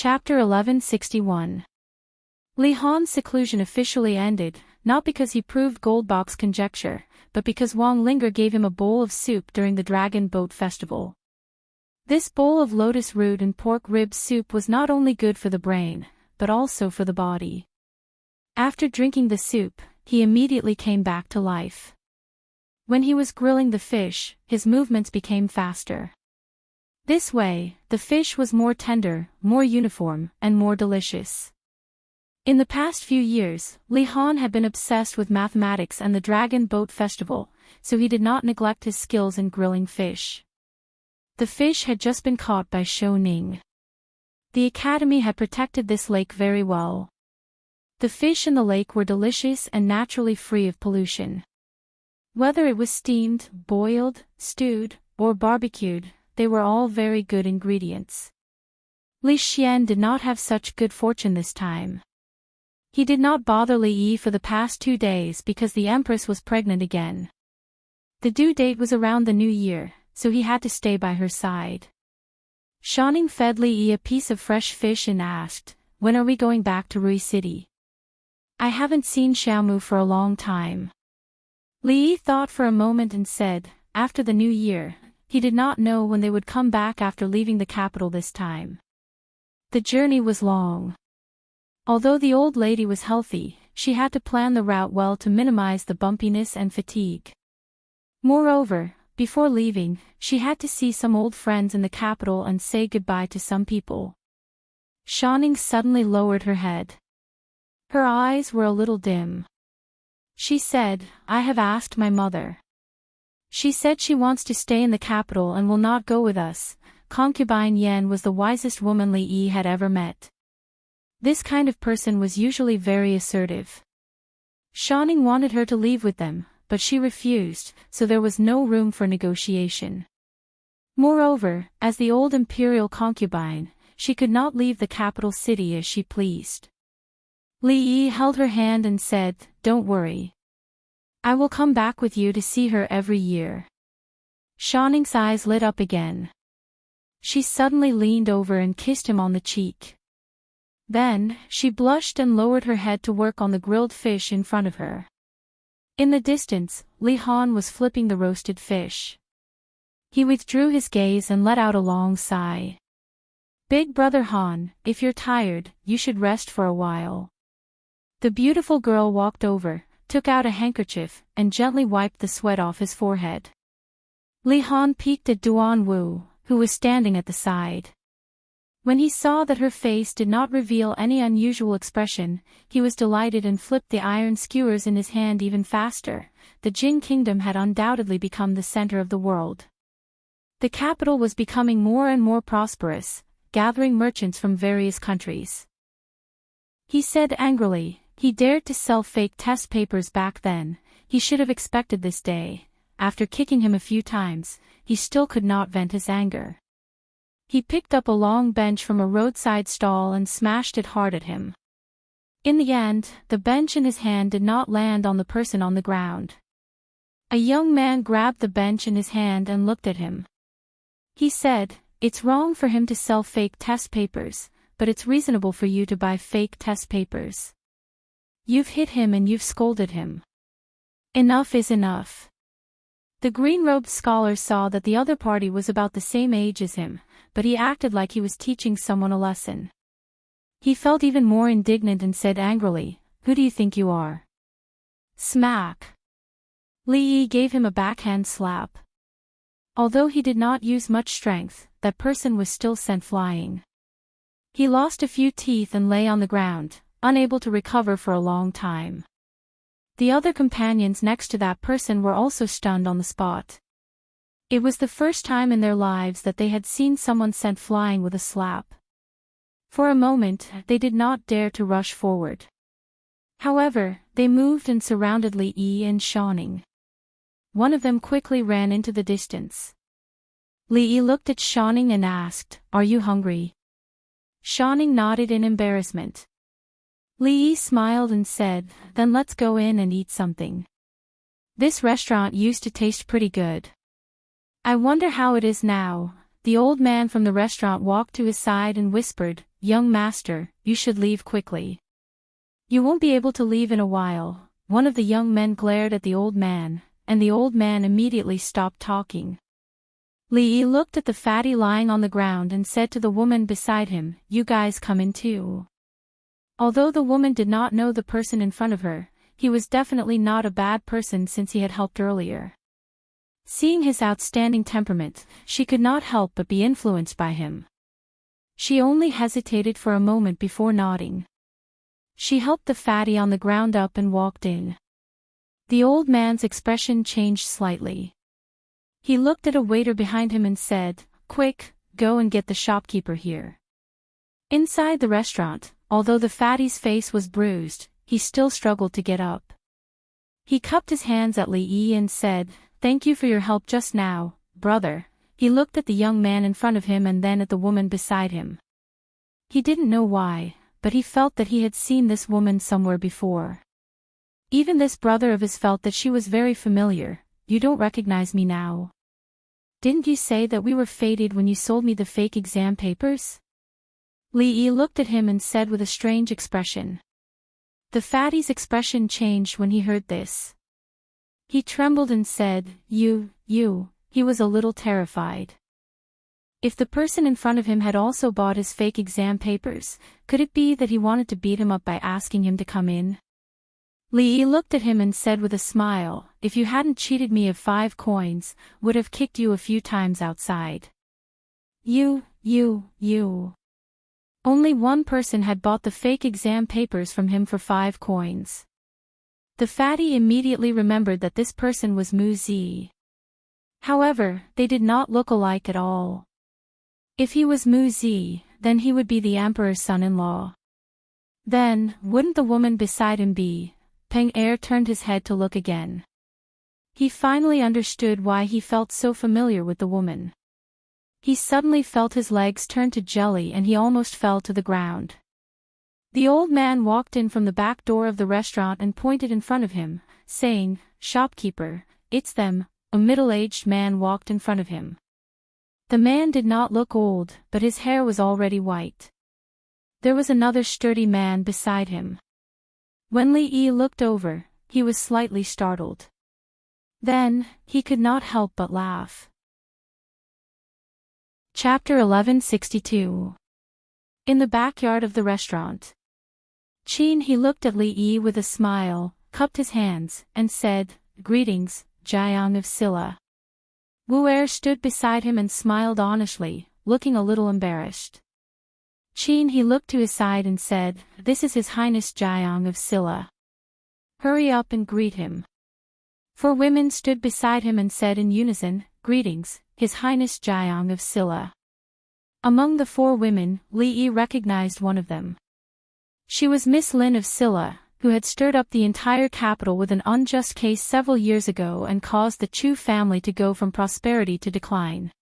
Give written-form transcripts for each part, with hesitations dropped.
Chapter 1161. Li Han's seclusion officially ended, not because he proved Goldbach's conjecture, but because Wang Linger gave him a bowl of soup during the Dragon Boat Festival. This bowl of lotus root and pork rib soup was not only good for the brain, but also for the body. After drinking the soup, he immediately came back to life. When he was grilling the fish, his movements became faster. This way, the fish was more tender, more uniform, and more delicious. In the past few years, Li Han had been obsessed with mathematics and the Dragon Boat Festival, so he did not neglect his skills in grilling fish. The fish had just been caught by Shou Ning. The academy had protected this lake very well. The fish in the lake were delicious and naturally free of pollution. Whether it was steamed, boiled, stewed, or barbecued, they were all very good ingredients. Li Xian did not have such good fortune this time. He did not bother Li Yi for the past 2 days because the Empress was pregnant again. The due date was around the new year, so he had to stay by her side. Shanning fed Li Yi a piece of fresh fish and asked, "When are we going back to Rui City? I haven't seen Xiaomu for a long time." Li Yi thought for a moment and said, "After the new year." He did not know when they would come back after leaving the capital this time. The journey was long. Although the old lady was healthy, she had to plan the route well to minimize the bumpiness and fatigue. Moreover, before leaving, she had to see some old friends in the capital and say goodbye to some people. Shanning suddenly lowered her head. Her eyes were a little dim. She said, "I have asked my mother. She said she wants to stay in the capital and will not go with us." Concubine Yan was the wisest woman Li Yi had ever met. This kind of person was usually very assertive. Shanning wanted her to leave with them, but she refused, so there was no room for negotiation. Moreover, as the old imperial concubine, she could not leave the capital city as she pleased. Li Yi held her hand and said, "Don't worry. I will come back with you to see her every year." Shanning's eyes lit up again. She suddenly leaned over and kissed him on the cheek. Then, she blushed and lowered her head to work on the grilled fish in front of her. In the distance, Li Han was flipping the roasted fish. He withdrew his gaze and let out a long sigh. "Big brother Han, if you're tired, you should rest for a while." The beautiful girl walked over, took out a handkerchief, and gently wiped the sweat off his forehead. Li Han peeked at Duan Wu, who was standing at the side. When he saw that her face did not reveal any unusual expression, he was delighted and flipped the iron skewers in his hand even faster. The Jin kingdom had undoubtedly become the center of the world. The capital was becoming more and more prosperous, gathering merchants from various countries. He said angrily, he dared to sell fake test papers back then. He should have expected this day. After kicking him a few times, he still could not vent his anger. He picked up a long bench from a roadside stall and smashed it hard at him. In the end, the bench in his hand did not land on the person on the ground. A young man grabbed the bench in his hand and looked at him. He said, "It's wrong for him to sell fake test papers, but it's reasonable for you to buy fake test papers. You've hit him and you've scolded him. Enough is enough." The green-robed scholar saw that the other party was about the same age as him, but he acted like he was teaching someone a lesson. He felt even more indignant and said angrily, "Who do you think you are?" Smack! Li Yi gave him a backhand slap. Although he did not use much strength, that person was still sent flying. He lost a few teeth and lay on the ground, unable to recover for a long time. The other companions next to that person were also stunned on the spot. It was the first time in their lives that they had seen someone sent flying with a slap. For a moment, they did not dare to rush forward. However, they moved and surrounded Li Yi and Shanning. One of them quickly ran into the distance. Li Yi looked at Shanning and asked, "Are you hungry?" Shanning nodded in embarrassment. Li Yi smiled and said, "Then let's go in and eat something. This restaurant used to taste pretty good. I wonder how it is now." the old man from the restaurant walked to his side and whispered, "Young master, you should leave quickly. You won't be able to leave in a while." One of the young men glared at the old man, and the old man immediately stopped talking. Li Yi looked at the fatty lying on the ground and said to the woman beside him, "You guys come in too." Although the woman did not know the person in front of her, he was definitely not a bad person since he had helped earlier. Seeing his outstanding temperament, she could not help but be influenced by him. She only hesitated for a moment before nodding. She helped the fatty on the ground up and walked in. The old man's expression changed slightly. He looked at a waiter behind him and said, "Quick, go and get the shopkeeper here." Inside the restaurant, although the fatty's face was bruised, he still struggled to get up. He cupped his hands at Li Yi and said, "Thank you for your help just now, brother." He looked at the young man in front of him and then at the woman beside him. He didn't know why, but he felt that he had seen this woman somewhere before. Even this brother of his felt that she was very familiar. "You don't recognize me now? Didn't you say that we were fated when you sold me the fake exam papers?" Li Yi looked at him and said with a strange expression. The fatty's expression changed when he heard this. He trembled and said, You. He was a little terrified. If the person in front of him had also bought his fake exam papers, could it be that he wanted to beat him up by asking him to come in? Li Yi looked at him and said with a smile, "If you hadn't cheated me of 5 coins, would have kicked you a few times outside." You. Only one person had bought the fake exam papers from him for 5 coins. The fatty immediately remembered that this person was Mu Zi. However, they did not look alike at all. If he was Mu Zi, then he would be the emperor's son-in-law. Then, wouldn't the woman beside him be? Peng Er turned his head to look again. He finally understood why he felt so familiar with the woman. He suddenly felt his legs turn to jelly and he almost fell to the ground. The old man walked in from the back door of the restaurant and pointed in front of him, saying, "Shopkeeper, it's them." A middle-aged man walked in front of him. The man did not look old, but his hair was already white. There was another sturdy man beside him. When Li Yi looked over, he was slightly startled. Then, he could not help but laugh. Chapter 1162. In the backyard of the restaurant. He looked at Li Yi with a smile, cupped his hands, and said, "Greetings, Jiang of Silla." Wu Er stood beside him and smiled honestly, looking a little embarrassed. He looked to his side and said, "This is His Highness Jiang of Silla. Hurry up and greet him." 4 women stood beside him and said in unison, "Greetings, His Highness Jiang of Silla." Among the 4 women, Li Yi recognized one of them. She was Miss Lin of Silla, who had stirred up the entire capital with an unjust case several years ago and caused the Chu family to go from prosperity to decline.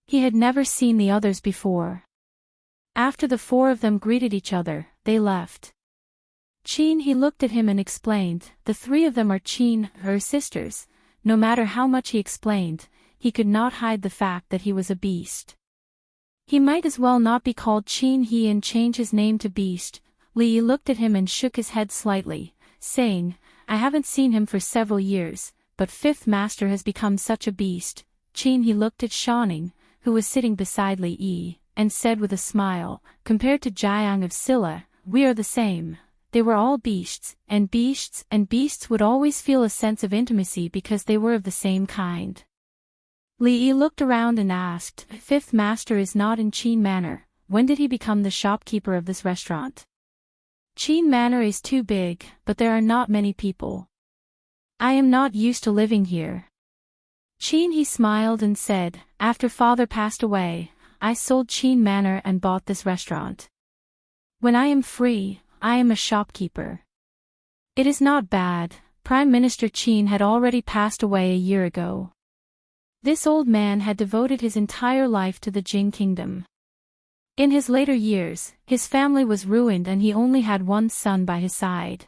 He had never seen the others before. After the 4 of them greeted each other, they left. He looked at him and explained, "The 3 of them are her sisters." No matter how much he explained, he could not hide the fact that he was a beast. He might as well not be called He and change his name to Beast. Li Yi looked at him and shook his head slightly, saying, "I haven't seen him for several years, but 5th Master has become such a beast." He looked at Shaning, who was sitting beside Li Yi, and said with a smile, "Compared to Jiang of Silla, we are the same." They were all beasts, and beasts would always feel a sense of intimacy because they were of the same kind. Li Yi looked around and asked, "5th Master is not in Qin Manor. When did he become the shopkeeper of this restaurant?" "Qin Manor is too big, but there are not many people. I am not used to living here." He smiled and said, "After father passed away, I sold Qin Manor and bought this restaurant. When I am free, I am a shopkeeper." It is not bad. Prime Minister Qin had already passed away a year ago. This old man had devoted his entire life to the Jing kingdom. In his later years, his family was ruined and he only had one son by his side.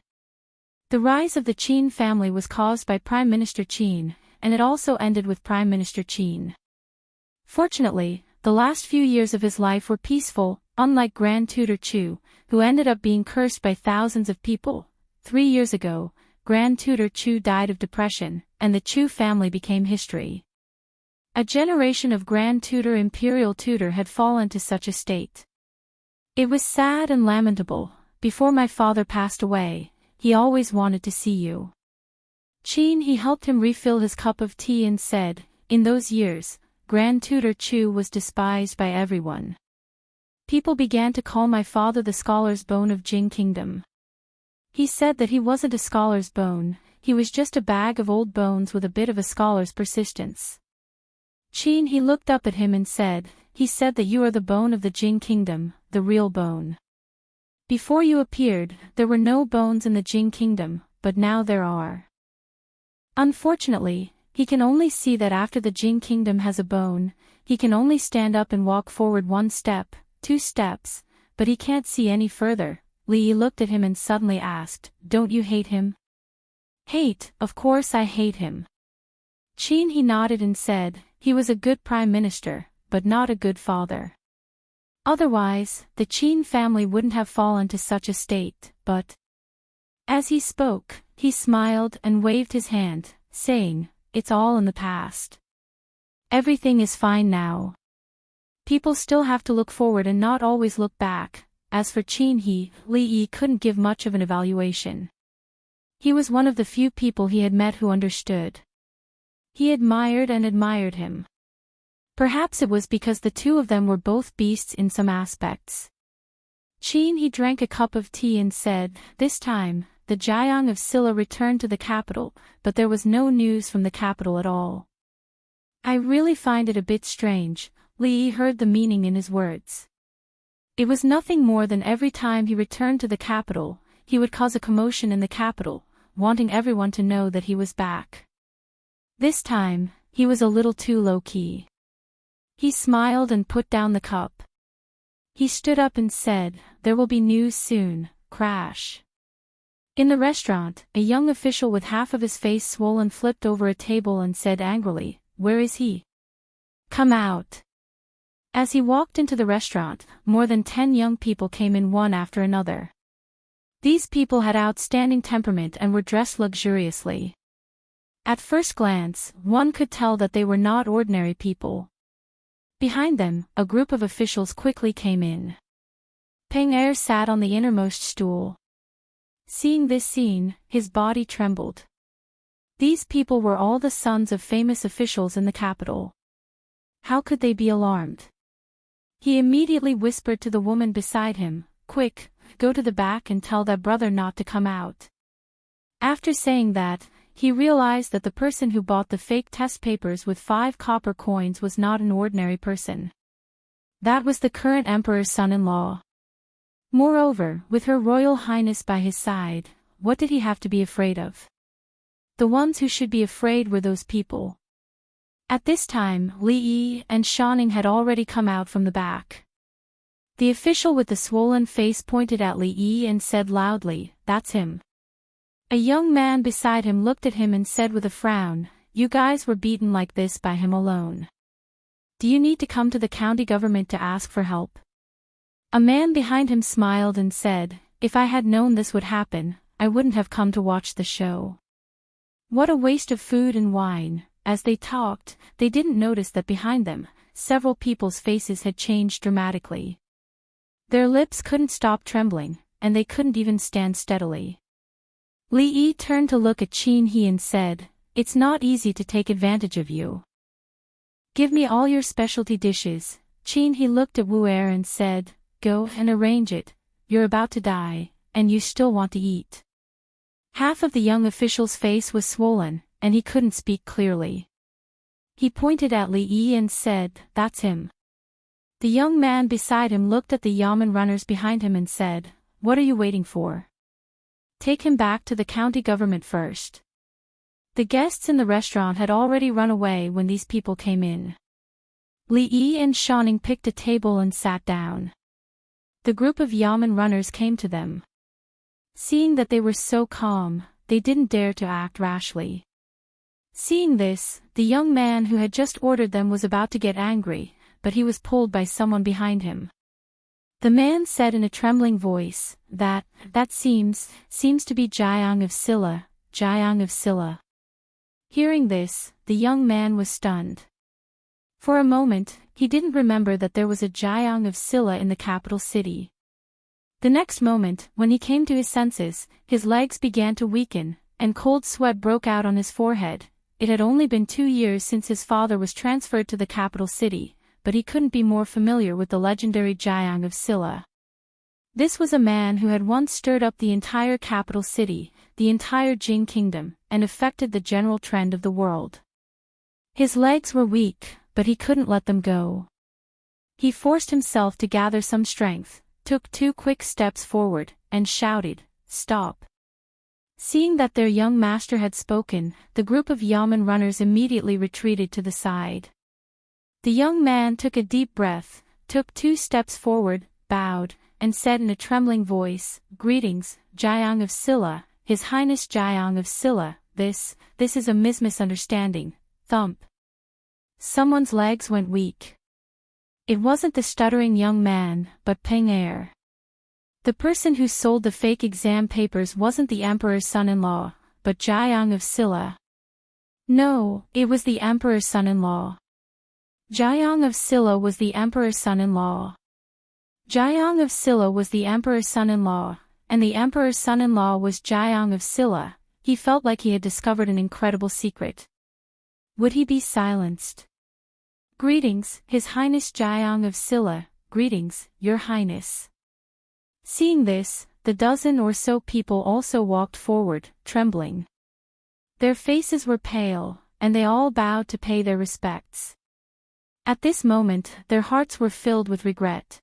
The rise of the Qin family was caused by Prime Minister Qin, and it also ended with Prime Minister Qin. Fortunately, the last few years of his life were peaceful, unlike Grand Tutor Chu, who ended up being cursed by thousands of people. 3 years ago, Grand Tutor Chu died of depression, and the Chu family became history. A generation of Grand Tutor Imperial Tutor had fallen to such a state. It was sad and lamentable. Before my father passed away, he always wanted to see you. Chin he helped him refill his cup of tea and said, in those years, Grand Tutor Chu was despised by everyone. People began to call my father the scholar's bone of Jing Kingdom. He said that he wasn't a scholar's bone, he was just a bag of old bones with a bit of a scholar's persistence. Chin he looked up at him and said, he said that you are the bone of the Jing Kingdom, the real bone. Before you appeared, there were no bones in the Jing Kingdom, but now there are. Unfortunately, he can only see that after the Jing Kingdom has a bone, he can only stand up and walk forward 1 step, 2 steps, but he can't see any further. Li Yi looked at him and suddenly asked, don't you hate him? Hate, of course I hate him. Chin he nodded and said, he was a good prime minister, but not a good father. Otherwise, the Chin family wouldn't have fallen to such a state, but... As he spoke, he smiled and waved his hand, saying, it's all in the past. Everything is fine now. People still have to look forward and not always look back. As for Chin Li Yi couldn't give much of an evaluation. He was one of the few people he had met who understood. He admired and admired him. Perhaps it was because the two of them were both beasts in some aspects. Chin he drank a cup of tea and said, this time, the Jiang of Silla returned to the capital, but there was no news from the capital at all. I really find it a bit strange. Li Yi heard the meaning in his words. It was nothing more than every time he returned to the capital, he would cause a commotion in the capital, wanting everyone to know that he was back. This time, he was a little too low-key. He smiled and put down the cup. He stood up and said, there will be news soon, crash. In the restaurant, a young official with half of his face swollen flipped over a table and said angrily, where is he? Come out. As he walked into the restaurant, more than 10 young people came in one after another. These people had outstanding temperament and were dressed luxuriously. At first glance, one could tell that they were not ordinary people. Behind them, a group of officials quickly came in. Peng Er sat on the innermost stool. Seeing this scene, his body trembled. These people were all the sons of famous officials in the capital. How could they be alarmed? He immediately whispered to the woman beside him, quick, go to the back and tell that brother not to come out. After saying that, he realized that the person who bought the fake test papers with 5 copper coins was not an ordinary person. That was the current emperor's son-in-law. Moreover, with Her Royal Highness by his side, what did he have to be afraid of? The ones who should be afraid were those people. At this time, Li Yi and Shanning had already come out from the back. The official with the swollen face pointed at Li Yi and said loudly, that's him. A young man beside him looked at him and said with a frown, you guys were beaten like this by him alone. Do you need to come to the county government to ask for help? A man behind him smiled and said, if I had known this would happen, I wouldn't have come to watch the show. What a waste of food and wine. As they talked, they didn't notice that behind them, several people's faces had changed dramatically. Their lips couldn't stop trembling, and they couldn't even stand steadily. Li Yi turned to look at Chin He and said, it's not easy to take advantage of you. Give me all your specialty dishes. Chin He looked at Wu Er and said, go and arrange it, you're about to die, and you still want to eat. Half of the young official's face was swollen, and he couldn't speak clearly. He pointed at Li Yi and said, that's him. The young man beside him looked at the yamen runners behind him and said, what are you waiting for? Take him back to the county government first. The guests in the restaurant had already run away when these people came in. Li Yi and Shanning picked a table and sat down. The group of yamen runners came to them. Seeing that they were so calm, they didn't dare to act rashly. Seeing this, the young man who had just ordered them was about to get angry, but he was pulled by someone behind him. The man said in a trembling voice, that seems to be Jiang of Silla, Jiang of Silla. Hearing this, the young man was stunned. For a moment, he didn't remember that there was a Jiang of Silla in the capital city. The next moment, when he came to his senses, his legs began to weaken, and cold sweat broke out on his forehead. It had only been 2 years since his father was transferred to the capital city, but he couldn't be more familiar with the legendary Jiang of Silla. This was a man who had once stirred up the entire capital city, the entire Jing kingdom, and affected the general trend of the world. His legs were weak, but he couldn't let them go. He forced himself to gather some strength, took 2 quick steps forward, and shouted, "Stop!" Seeing that their young master had spoken, the group of Yamen runners immediately retreated to the side. The young man took a deep breath, took 2 steps forward, bowed, and said in a trembling voice, "Greetings, Jiang of Silla, His Highness Jiang of Silla, this is a misunderstanding." Thump. Someone's legs went weak. It wasn't the stuttering young man, but Peng Er. The person who sold the fake exam papers wasn't the emperor's son-in-law, but Jiang of Silla. No, it was the emperor's son-in-law. Jiang of Silla was the emperor's son-in-law. Jiang of Silla was the emperor's son-in-law, and the emperor's son-in-law was Jiang of Silla. He felt like he had discovered an incredible secret. Would he be silenced? "Greetings, His Highness Jiang of Silla, greetings, Your Highness." Seeing this, the dozen or so people also walked forward, trembling. Their faces were pale, and they all bowed to pay their respects. At this moment, their hearts were filled with regret.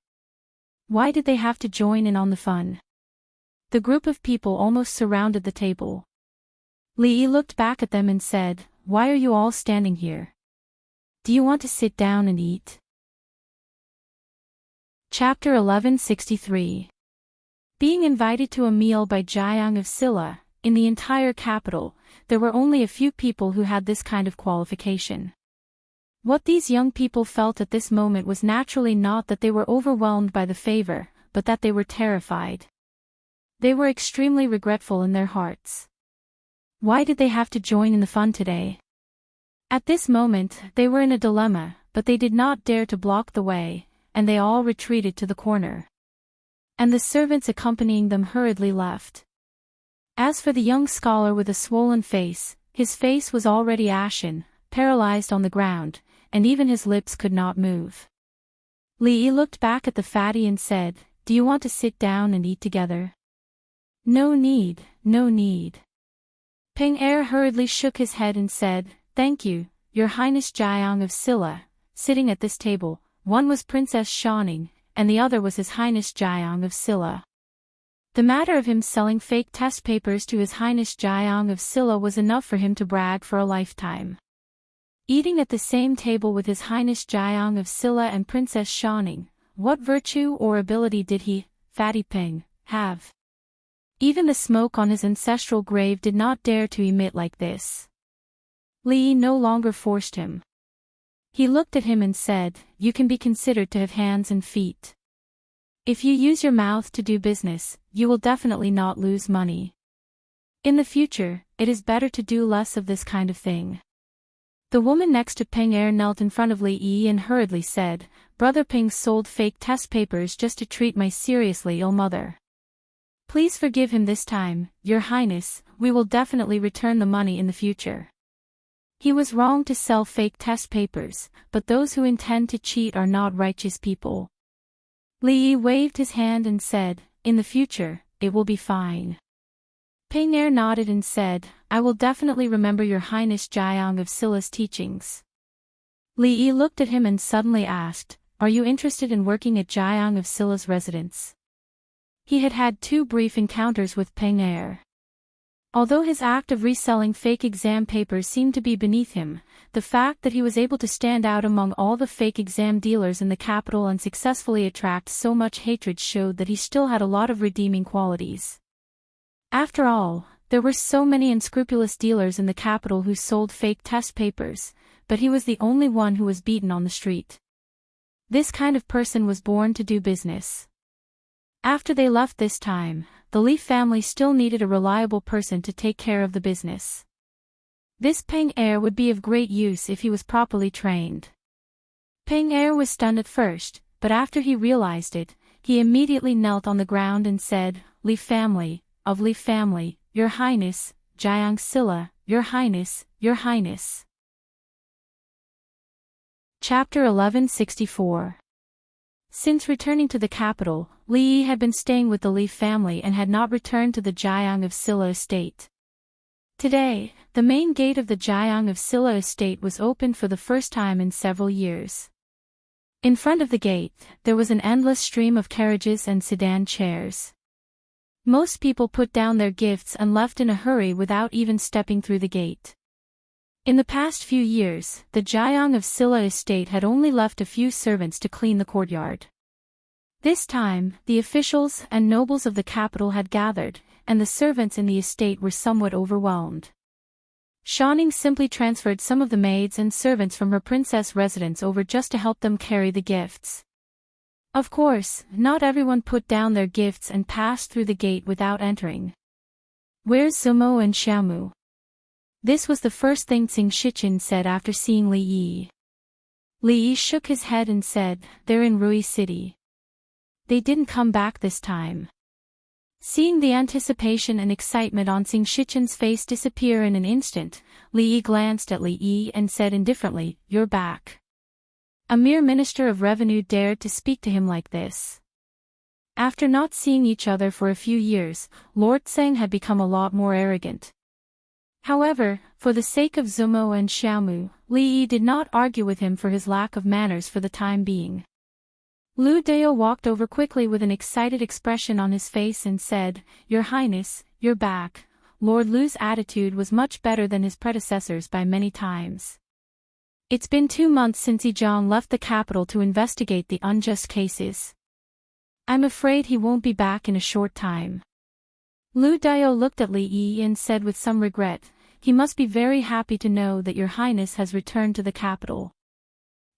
Why did they have to join in on the fun? The group of people almost surrounded the table. Li Yi looked back at them and said, "Why are you all standing here? Do you want to sit down and eat?" Chapter 1163. Being invited to a meal by Jiang of Silla, in the entire capital, there were only a few people who had this kind of qualification. What these young people felt at this moment was naturally not that they were overwhelmed by the favor, but that they were terrified. They were extremely regretful in their hearts. Why did they have to join in the fun today? At this moment, they were in a dilemma, but they did not dare to block the way, and they all retreated to the corner. And the servants accompanying them hurriedly left. As for the young scholar with a swollen face, his face was already ashen, paralyzed on the ground, and even his lips could not move. Li Yi looked back at the fatty and said, "Do you want to sit down and eat together?" "No need, no need." Peng Er hurriedly shook his head and said, "Thank you, Your Highness Jiang of Silla." Sitting at this table, one was Princess Shaning, and the other was His Highness Jiang of Silla. The matter of him selling fake test papers to His Highness Jiang of Silla was enough for him to brag for a lifetime. Eating at the same table with His Highness Jiang of Silla and Princess Shaning, what virtue or ability did he, Fatty Peng, have? Even the smoke on his ancestral grave did not dare to emit like this. Li Yi no longer forced him. He looked at him and said, "You can be considered to have hands and feet. If you use your mouth to do business, you will definitely not lose money. In the future, it is better to do less of this kind of thing." The woman next to Peng Er knelt in front of Li Yi and hurriedly said, "Brother Peng sold fake test papers just to treat my seriously ill mother. Please forgive him this time, Your Highness, we will definitely return the money in the future. He was wrong to sell fake test papers, but those who intend to cheat are not righteous people." Li Yi waved his hand and said, "In the future, it will be fine." Peng Er nodded and said, "I will definitely remember Your Highness Jiang of Silla's teachings." Li Yi looked at him and suddenly asked, "Are you interested in working at Jiang of Silla's residence?" He had had 2 brief encounters with Peng Er. Although his act of reselling fake exam papers seemed to be beneath him, the fact that he was able to stand out among all the fake exam dealers in the capital and successfully attract so much hatred showed that he still had a lot of redeeming qualities. After all, there were so many unscrupulous dealers in the capital who sold fake test papers, but he was the only one who was beaten on the street. This kind of person was born to do business. After they left this time, the Li family still needed a reliable person to take care of the business. This Peng Er would be of great use if he was properly trained. Peng Er was stunned at first, but after he realized it, he immediately knelt on the ground and said, Li family, of Li family, Your Highness, Jiang Silla, Your Highness, Your Highness. Chapter 1164. Since returning to the capital, Li Yi had been staying with the Li family and had not returned to the Jiang of Silla estate. Today, the main gate of the Jiang of Silla estate was opened for the first time in several years. In front of the gate, there was an endless stream of carriages and sedan chairs. Most people put down their gifts and left in a hurry without even stepping through the gate. In the past few years, the Jiang of Silla estate had only left a few servants to clean the courtyard. This time, the officials and nobles of the capital had gathered, and the servants in the estate were somewhat overwhelmed. Shaning simply transferred some of the maids and servants from her princess residence over just to help them carry the gifts. Of course, not everyone put down their gifts and passed through the gate without entering. Where's Zumo and Xiaomu? This was the first thing Xing Shichen said after seeing Li Yi. Li Yi shook his head and said, They're in Rui City. They didn't come back this time. Seeing the anticipation and excitement on Xing Shichen's face disappear in an instant, Li Yi glanced at Li Yi and said indifferently, You're back. A mere minister of revenue dared to speak to him like this. After not seeing each other for a few years, Lord Tseng had become a lot more arrogant. However, for the sake of Zumo and Xiaomu, Li Yi did not argue with him for his lack of manners for the time being. Lu Dao walked over quickly with an excited expression on his face and said, Your Highness, you're back. Lord Lu's attitude was much better than his predecessors by many times. It's been 2 months since Yizhang left the capital to investigate the unjust cases. I'm afraid he won't be back in a short time. Lu Dao looked at Li Yi and said with some regret, He must be very happy to know that Your Highness has returned to the capital.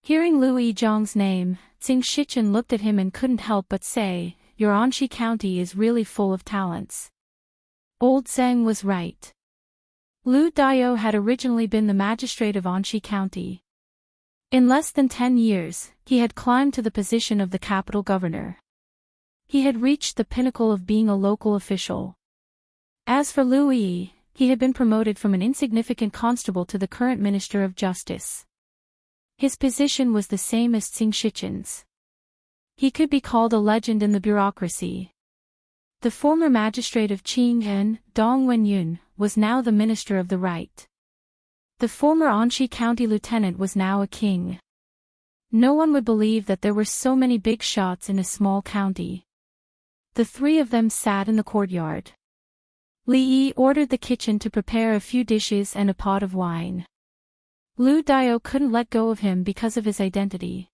Hearing Lu Yizhang's name, Xing Shichen looked at him and couldn't help but say, Your Anxi County is really full of talents. Old Zheng was right. Lu Dao had originally been the magistrate of Anxi County. In less than 10 years, he had climbed to the position of the capital governor. He had reached the pinnacle of being a local official. As for Lu Yi, he had been promoted from an insignificant constable to the current Minister of Justice. His position was the same as Xing Shichen's. He could be called a legend in the bureaucracy. The former magistrate of Qinghen, Dong Wenyun, was now the Minister of the Right. The former Anxi County lieutenant was now a king. No one would believe that there were so many big shots in a small county. The three of them sat in the courtyard. Li Yi ordered the kitchen to prepare a few dishes and a pot of wine. Lu Dao couldn't let go of him because of his identity.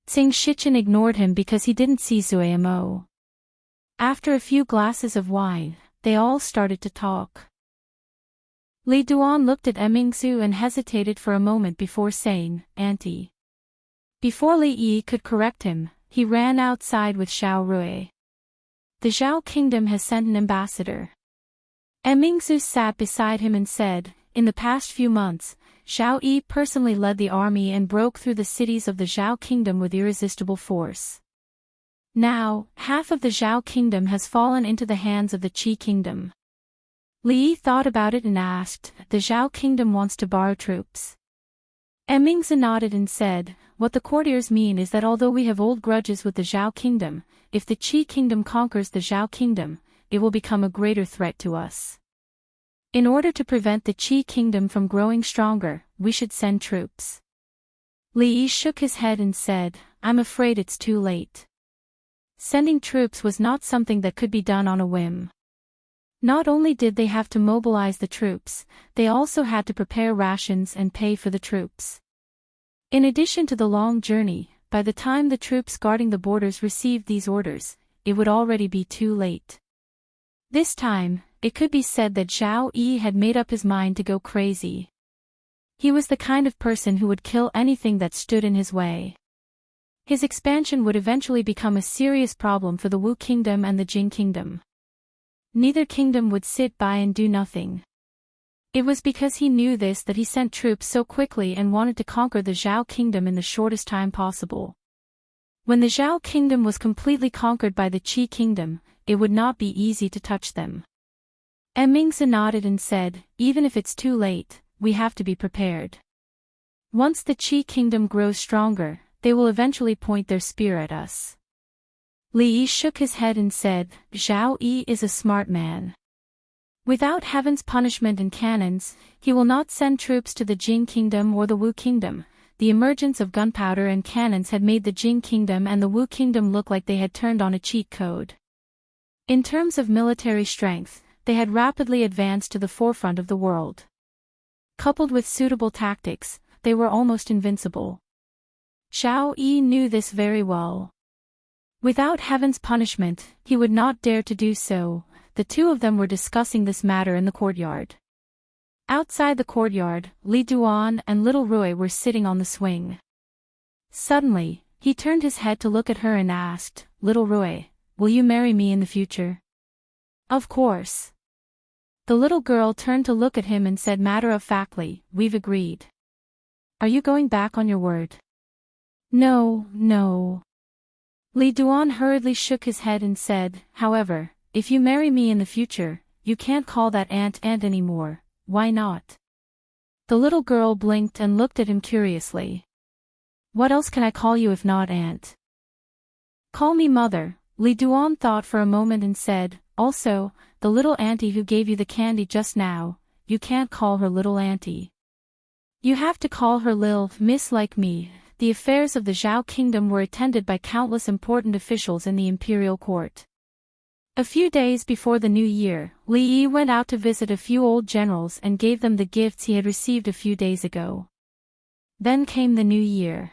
Xing Shichen ignored him because he didn't see Zuamo. After a few glasses of wine, they all started to talk. Li Duan looked at Emingzu and hesitated for a moment before saying, Auntie. Before Li Yi could correct him, he ran outside with Xiao Rui. The Zhao kingdom has sent an ambassador. Emingzu sat beside him and said, In the past few months, Xiao Yi personally led the army and broke through the cities of the Zhao kingdom with irresistible force. Now, half of the Zhao kingdom has fallen into the hands of the Qi kingdom. Li Yi thought about it and asked, The Zhao kingdom wants to borrow troops. Emingzi nodded and said, What the courtiers mean is that although we have old grudges with the Zhao kingdom, if the Qi kingdom conquers the Zhao kingdom, it will become a greater threat to us. In order to prevent the Qi kingdom from growing stronger, we should send troops. Li Yi shook his head and said, I'm afraid it's too late. Sending troops was not something that could be done on a whim. Not only did they have to mobilize the troops, they also had to prepare rations and pay for the troops. In addition to the long journey, by the time the troops guarding the borders received these orders, it would already be too late. This time, it could be said that Zhao Yi had made up his mind to go crazy. He was the kind of person who would kill anything that stood in his way. His expansion would eventually become a serious problem for the Wu kingdom and the Jing kingdom. Neither kingdom would sit by and do nothing. It was because he knew this that he sent troops so quickly and wanted to conquer the Zhao kingdom in the shortest time possible. When the Zhao kingdom was completely conquered by the Qi kingdom, it would not be easy to touch them. Mingzi nodded and said, even if it's too late, we have to be prepared. Once the Qi kingdom grows stronger, they will eventually point their spear at us. Li Yi shook his head and said, Zhao Yi is a smart man. Without heaven's punishment and cannons, he will not send troops to the Jing kingdom or the Wu kingdom. The emergence of gunpowder and cannons had made the Jing kingdom and the Wu kingdom look like they had turned on a cheat code. In terms of military strength, they had rapidly advanced to the forefront of the world. Coupled with suitable tactics, they were almost invincible. Zhao Yi knew this very well. Without heaven's punishment, he would not dare to do so. The two of them were discussing this matter in the courtyard. Outside the courtyard, Li Duan and little Rui were sitting on the swing. Suddenly, he turned his head to look at her and asked, Little Rui, will you marry me in the future? Of course. The little girl turned to look at him and said matter-of-factly, we've agreed. Are you going back on your word? No, no. Li Duan hurriedly shook his head and said, however, if you marry me in the future, you can't call that aunt anymore, why not? The little girl blinked and looked at him curiously. What else can I call you if not aunt? Call me mother, Li Duan thought for a moment and said, also, the little auntie who gave you the candy just now, you can't call her little auntie. You have to call her Lil Miss like me. The affairs of the Zhao kingdom were attended by countless important officials in the imperial court. A few days before the new year, Li Yi went out to visit a few old generals and gave them the gifts he had received a few days ago. Then came the new year.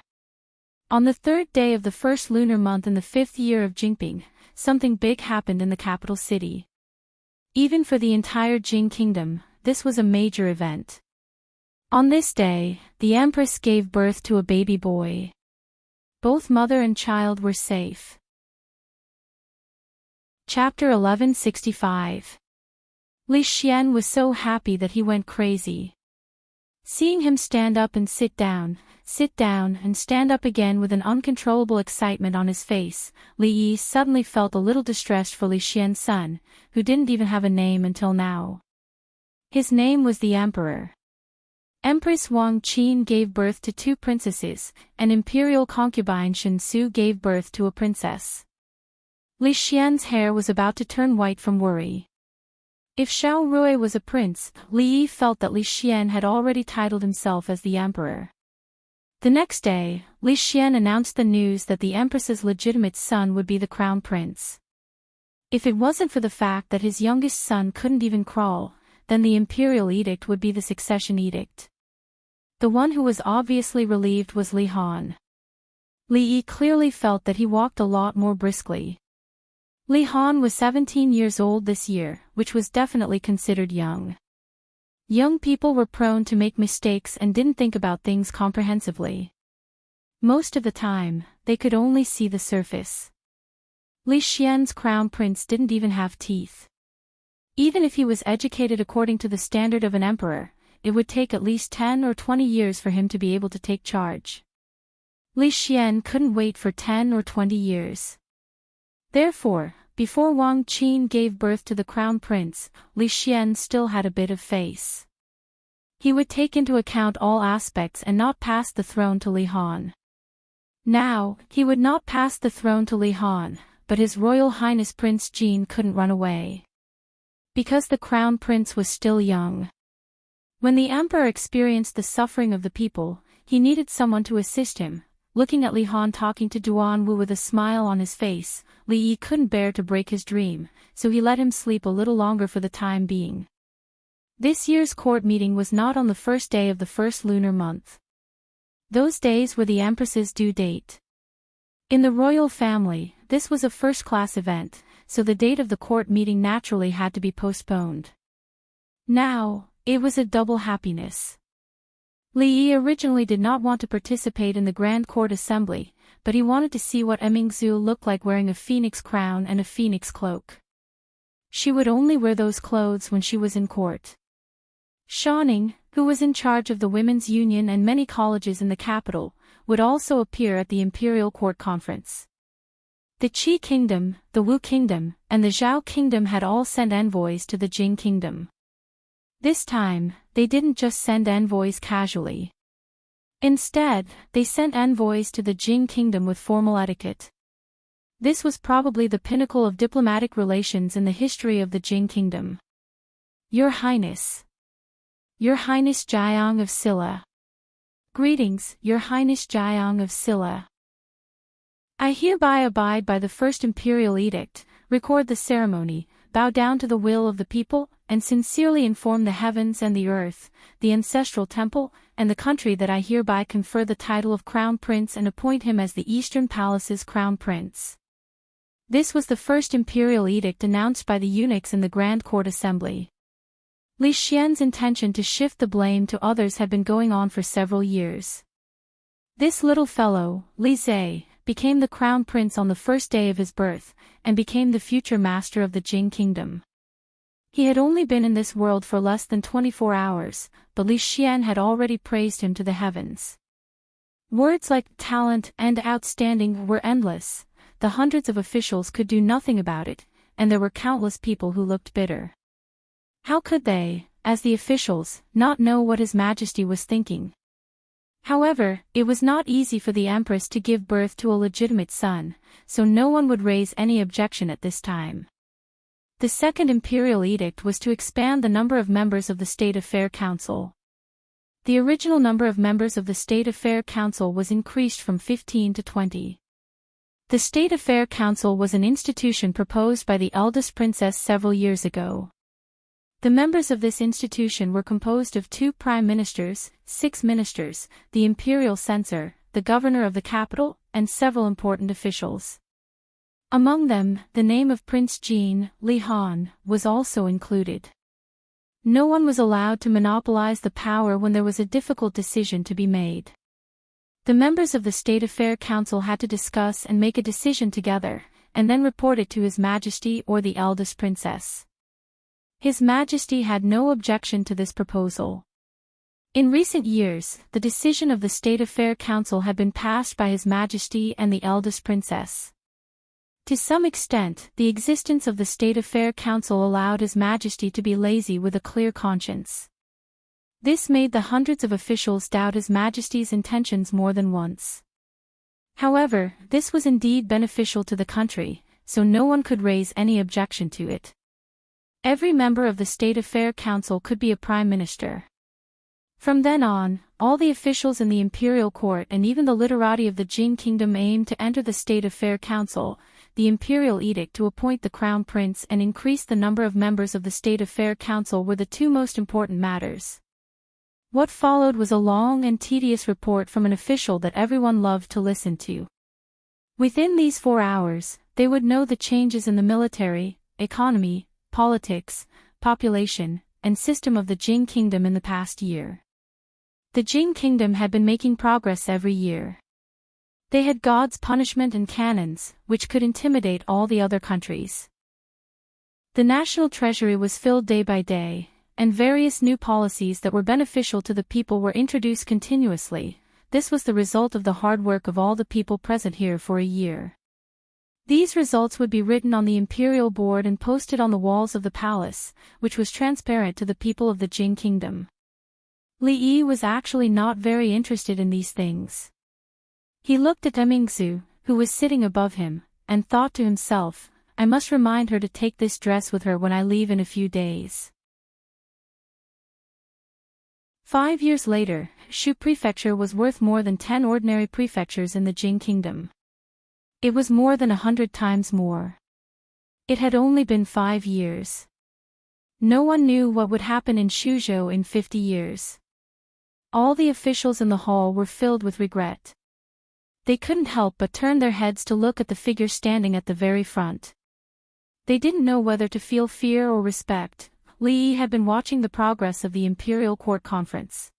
On the third day of the first lunar month in the 5th year of Jingping, something big happened in the capital city. Even for the entire Jing kingdom, this was a major event. On this day, the Empress gave birth to a baby boy. Both mother and child were safe. Chapter 1165. Li Xian was so happy that he went crazy. Seeing him stand up and sit down and stand up again with an uncontrollable excitement on his face, Li Yi suddenly felt a little distressed for Li Xian's son, who didn't even have a name until now. His name was the Emperor. Empress Wang Qin gave birth to 2 princesses, and imperial concubine Shen Su gave birth to a princess. Li Xian's hair was about to turn white from worry. If Xiao Rui was a prince, Li Yi felt that Li Xian had already titled himself as the emperor. The next day, Li Xian announced the news that the empress's legitimate son would be the crown prince. If it wasn't for the fact that his youngest son couldn't even crawl, then the imperial edict would be the succession edict. The one who was obviously relieved was Li Han. Li Yi clearly felt that he walked a lot more briskly. Li Han was 17 years old this year, which was definitely considered young. Young people were prone to make mistakes and didn't think about things comprehensively. Most of the time, they could only see the surface. Li Xian's crown prince didn't even have teeth. Even if he was educated according to the standard of an emperor, it would take at least 10 or 20 years for him to be able to take charge. Li Xian couldn't wait for 10 or 20 years. Therefore, before Wang Qin gave birth to the crown prince, Li Xian still had a bit of face. He would take into account all aspects and not pass the throne to Li Han. Now, he would not pass the throne to Li Han, but His Royal Highness Prince Jin couldn't run away. Because the crown prince was still young. When the emperor experienced the suffering of the people, he needed someone to assist him. Looking at Li Han talking to Duan Wu with a smile on his face, Li Yi couldn't bear to break his dream, so he let him sleep a little longer for the time being. This year's court meeting was not on the first day of the first lunar month. Those days were the empress's due date. In the royal family, this was a first-class event, so the date of the court meeting naturally had to be postponed. Now, it was a double happiness. Li Yi originally did not want to participate in the Grand Court Assembly, but he wanted to see what Emingzhu looked like wearing a phoenix crown and a phoenix cloak. She would only wear those clothes when she was in court. Shaoning, who was in charge of the Women's Union and many colleges in the capital, would also appear at the Imperial Court Conference. The Qi Kingdom, the Wu Kingdom, and the Zhao Kingdom had all sent envoys to the Jing Kingdom. This time, they didn't just send envoys casually. Instead, they sent envoys to the Jing Kingdom with formal etiquette. This was probably the pinnacle of diplomatic relations in the history of the Jing Kingdom. Your Highness. Your Highness Jiang of Silla. Greetings, Your Highness Jiang of Silla. I hereby abide by the first imperial edict, record the ceremony, bow down to the will of the people, and sincerely inform the heavens and the earth, the ancestral temple, and the country that I hereby confer the title of Crown Prince and appoint him as the Eastern Palace's Crown Prince. This was the first imperial edict announced by the eunuchs in the Grand Court Assembly. Li Xian's intention to shift the blame to others had been going on for several years. This little fellow, Li Zhe, became the crown prince on the first day of his birth, and became the future master of the Jing Kingdom. He had only been in this world for less than 24 hours, but Li Xian had already praised him to the heavens. Words like talent and outstanding were endless. The hundreds of officials could do nothing about it, and there were countless people who looked bitter. How could they, as the officials, not know what His Majesty was thinking? However, it was not easy for the Empress to give birth to a legitimate son, so no one would raise any objection at this time. The second imperial edict was to expand the number of members of the State Affair Council. The original number of members of the State Affair Council was increased from 15 to 20. The State Affair Council was an institution proposed by the eldest princess several years ago. The members of this institution were composed of 2 prime ministers, 6 ministers, the imperial censor, the governor of the capital, and several important officials. Among them, the name of Prince Jin, Li Han, was also included. No one was allowed to monopolize the power when there was a difficult decision to be made. The members of the State Affair Council had to discuss and make a decision together, and then report it to His Majesty or the eldest princess. His Majesty had no objection to this proposal. In recent years, the decision of the State Affair Council had been passed by His Majesty and the eldest princess. To some extent, the existence of the State Affair Council allowed His Majesty to be lazy with a clear conscience. This made the hundreds of officials doubt His Majesty's intentions more than once. However, this was indeed beneficial to the country, so no one could raise any objection to it. Every member of the State Affair Council could be a prime minister. From then on, all the officials in the imperial court and even the literati of the Jing Kingdom aimed to enter the State Affair Council. The imperial edict to appoint the crown prince and increase the number of members of the State Affair Council were the 2 most important matters. What followed was a long and tedious report from an official that everyone loved to listen to. Within these 4 hours, they would know the changes in the military, economy, politics, population, and system of the Jing Kingdom in the past year. The Jing Kingdom had been making progress every year. They had God's punishment and cannons, which could intimidate all the other countries. The national treasury was filled day by day, and various new policies that were beneficial to the people were introduced continuously. This was the result of the hard work of all the people present here for a year. These results would be written on the imperial board and posted on the walls of the palace, which was transparent to the people of the Jing Kingdom. Li Yi was actually not very interested in these things. He looked at Emingzhu, who was sitting above him, and thought to himself, I must remind her to take this dress with her when I leave in a few days. 5 years later, Shu Prefecture was worth more than 10 ordinary prefectures in the Jing Kingdom. It was more than 100 times more. It had only been 5 years. No one knew what would happen in Shuzhou in 50 years. All the officials in the hall were filled with regret. They couldn't help but turn their heads to look at the figure standing at the very front. They didn't know whether to feel fear or respect. Li Yi had been watching the progress of the Imperial Court Conference.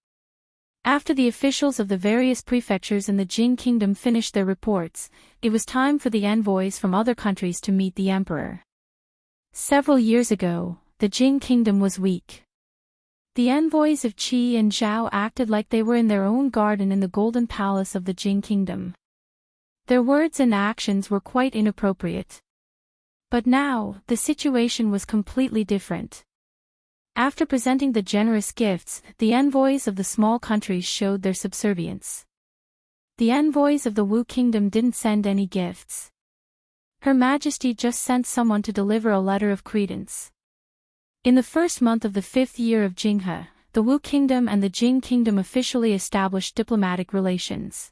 After the officials of the various prefectures in the Jing kingdom finished their reports, it was time for the envoys from other countries to meet the emperor. Several years ago, the Jing kingdom was weak. The envoys of Qi and Zhao acted like they were in their own garden in the golden palace of the Jing kingdom. Their words and actions were quite inappropriate. But now, the situation was completely different. After presenting the generous gifts, the envoys of the small countries showed their subservience. The envoys of the Wu kingdom didn't send any gifts. Her Majesty just sent someone to deliver a letter of credence. In the first month of the 5th year of Jinghe, the Wu kingdom and the Jing kingdom officially established diplomatic relations.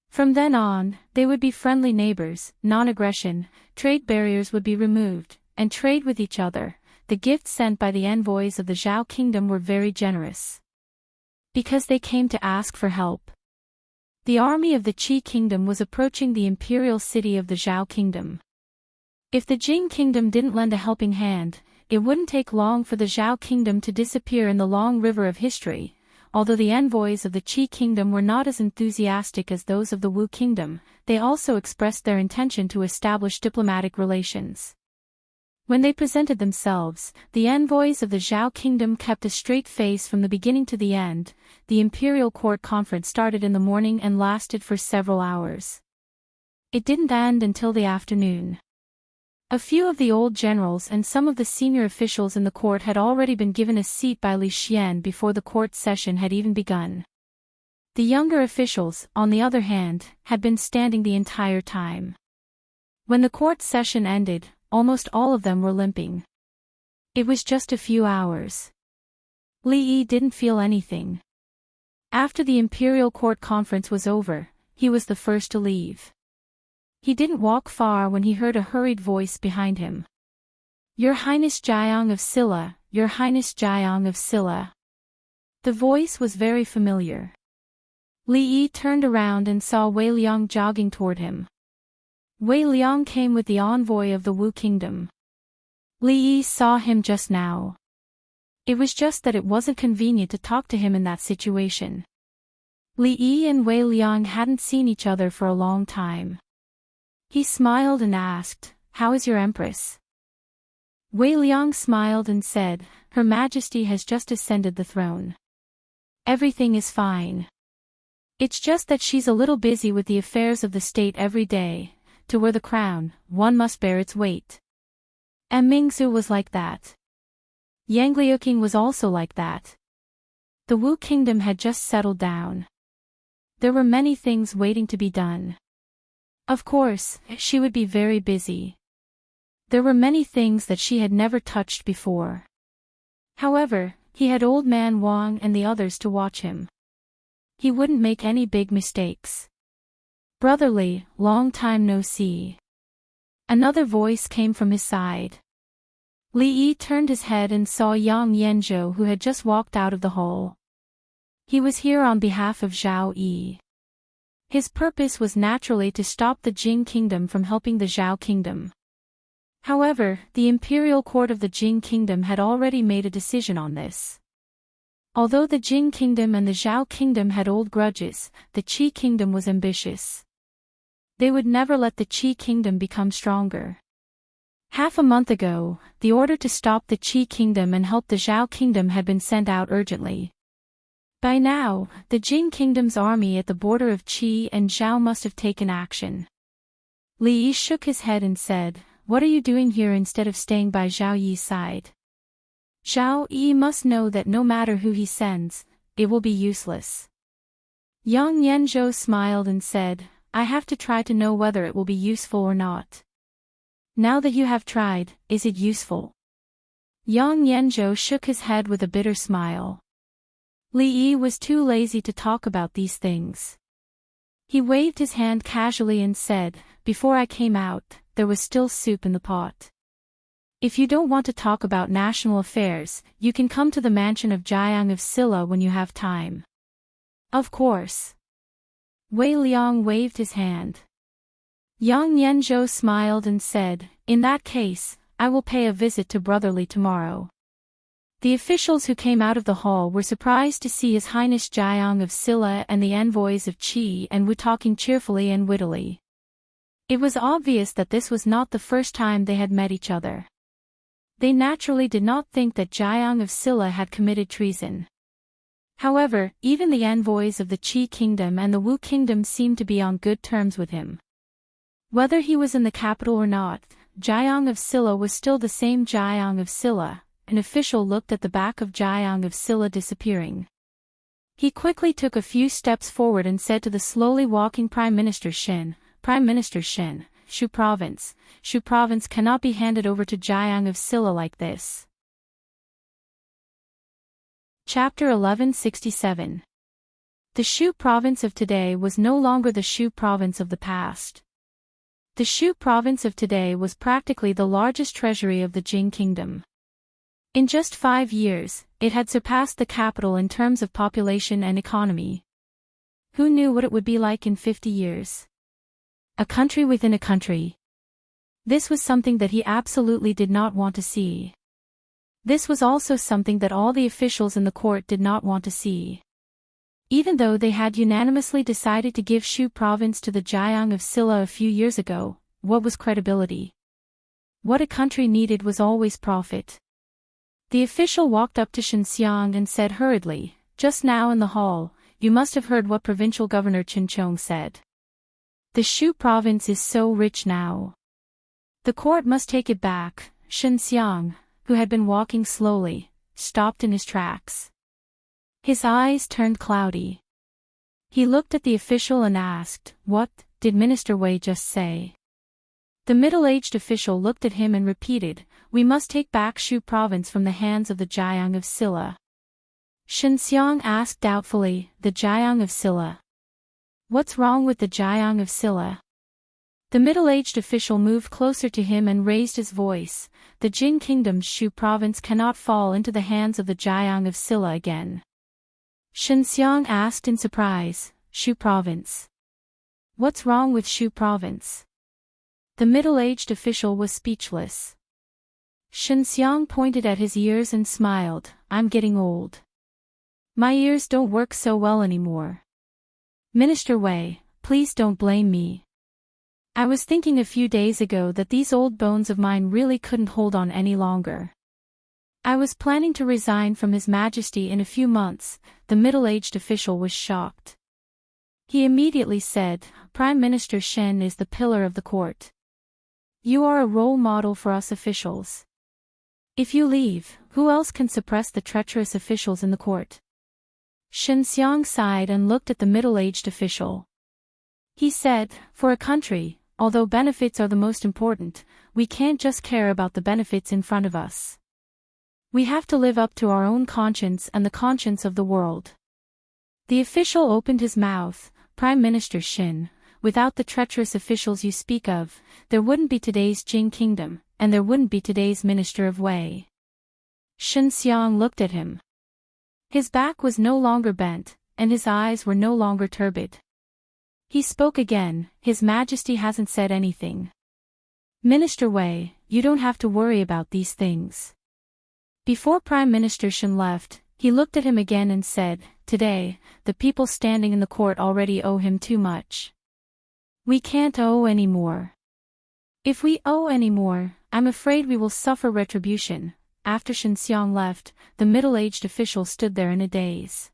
From then on, they would be friendly neighbors, non-aggression, trade barriers would be removed, and trade with each other. The gifts sent by the envoys of the Zhao kingdom were very generous. Because they came to ask for help. The army of the Qi kingdom was approaching the imperial city of the Zhao kingdom. If the Jing kingdom didn't lend a helping hand, it wouldn't take long for the Zhao kingdom to disappear in the long river of history. Although the envoys of the Qi kingdom were not as enthusiastic as those of the Wu kingdom, they also expressed their intention to establish diplomatic relations. When they presented themselves, the envoys of the Zhao kingdom kept a straight face from the beginning to the end. The imperial court conference started in the morning and lasted for several hours. It didn't end until the afternoon. A few of the old generals and some of the senior officials in the court had already been given a seat by Li Xian before the court session had even begun. The younger officials, on the other hand, had been standing the entire time. When the court session ended, almost all of them were limping. It was just a few hours. Li Yi didn't feel anything. After the imperial court conference was over, he was the first to leave. He didn't walk far when he heard a hurried voice behind him. "Your Highness Jiang of Silla, Your Highness Jiang of Silla." The voice was very familiar. Li Yi turned around and saw Wei Liang jogging toward him. Wei Liang came with the envoy of the Wu kingdom. Li Yi saw him just now. It was just that it wasn't convenient to talk to him in that situation. Li Yi and Wei Liang hadn't seen each other for a long time. He smiled and asked, "How is your Empress?" Wei Liang smiled and said, "Her Majesty has just ascended the throne. Everything is fine. It's just that she's a little busy with the affairs of the state every day. To wear the crown, one must bear its weight." And Mingzu was like that. Yang Liuqing was also like that. The Wu kingdom had just settled down. There were many things waiting to be done. Of course, she would be very busy. There were many things that she had never touched before. However, he had old man Wang and the others to watch him. He wouldn't make any big mistakes. "Brotherly, long time no see." Another voice came from his side. Li Yi turned his head and saw Yang Yanzhou, who had just walked out of the hall. He was here on behalf of Zhao Yi. His purpose was naturally to stop the Jing kingdom from helping the Zhao kingdom. However, the imperial court of the Jing kingdom had already made a decision on this. Although the Jing kingdom and the Zhao kingdom had old grudges, the Qi kingdom was ambitious. They would never let the Qi kingdom become stronger. Half a month ago, the order to stop the Qi kingdom and help the Zhao kingdom had been sent out urgently. By now, the Jing kingdom's army at the border of Qi and Zhao must have taken action. Li Yi shook his head and said, "What are you doing here instead of staying by Zhao Yi's side? Zhao Yi must know that no matter who he sends, it will be useless." Yang Yanzhou smiled and said, "I have to try to know whether it will be useful or not." "Now that you have tried, is it useful?" Yang Yanzhou shook his head with a bitter smile. Li Yi was too lazy to talk about these things. He waved his hand casually and said, "Before I came out, there was still soup in the pot. If you don't want to talk about national affairs, you can come to the mansion of Jiang of Silla when you have time." "Of course." Wei Liang waved his hand. Yang Yanzhou smiled and said, "In that case, I will pay a visit to Brotherly tomorrow." The officials who came out of the hall were surprised to see His Highness Jiang of Silla and the envoys of Qi and Wu talking cheerfully and wittily. It was obvious that this was not the first time they had met each other. They naturally did not think that Jiang of Silla had committed treason. However, even the envoys of the Qi kingdom and the Wu kingdom seemed to be on good terms with him. Whether he was in the capital or not, Jiang of Silla was still the same Jiang of Silla. An official looked at the back of Jiang of Silla disappearing. He quickly took a few steps forward and said to the slowly walking Prime Minister Shen, "Prime Minister Shen, Shu Province cannot be handed over to Jiang of Silla like this." Chapter 1167. The Shu province of today was no longer the Shu province of the past. The Shu province of today was practically the largest treasury of the Jing kingdom. In just 5 years, it had surpassed the capital in terms of population and economy. Who knew what it would be like in 50 years? A country within a country. This was something that he absolutely did not want to see. This was also something that all the officials in the court did not want to see. Even though they had unanimously decided to give Shu province to the Jiang of Silla a few years ago, what was credibility? What a country needed was always profit. The official walked up to Shenxiang and said hurriedly, "Just now in the hall, you must have heard what Provincial Governor Chinchong said. The Shu province is so rich now. The court must take it back." Shenxiang, who had been walking slowly, stopped in his tracks. His eyes turned cloudy. He looked at the official and asked, "What did Minister Wei just say?" The middle-aged official looked at him and repeated, "We must take back Shu province from the hands of the Jiang of Silla." Shenxiang asked doubtfully, "The Jiang of Silla? What's wrong with the Jiang of Silla?" The middle-aged official moved closer to him and raised his voice, "The Jing kingdom's Shu province cannot fall into the hands of the Jiang of Silla again." Shenxiang asked in surprise, "Shu province? What's wrong with Shu province?" The middle-aged official was speechless. Shenxiang pointed at his ears and smiled, "I'm getting old. My ears don't work so well anymore. Minister Wei, please don't blame me. I was thinking a few days ago that these old bones of mine really couldn't hold on any longer. I was planning to resign from His Majesty in a few months." The middle-aged official was shocked. He immediately said, "Prime Minister Shen is the pillar of the court. You are a role model for us officials. If you leave, who else can suppress the treacherous officials in the court?" Shenxiang sighed and looked at the middle-aged official. He said, "For a country, although benefits are the most important, we can't just care about the benefits in front of us. We have to live up to our own conscience and the conscience of the world." The official opened his mouth, "Prime Minister Shin, without the treacherous officials you speak of, there wouldn't be today's Jing kingdom, and there wouldn't be today's Minister of Wei." Shenxiang looked at him. His back was no longer bent, and his eyes were no longer turbid. He spoke again, "His Majesty hasn't said anything. Minister Wei, you don't have to worry about these things." Before Prime Minister Shen left, he looked at him again and said, "Today, the people standing in the court already owe him too much. We can't owe any more. If we owe any more, I'm afraid we will suffer retribution." After Shenxiang left, the middle-aged official stood there in a daze.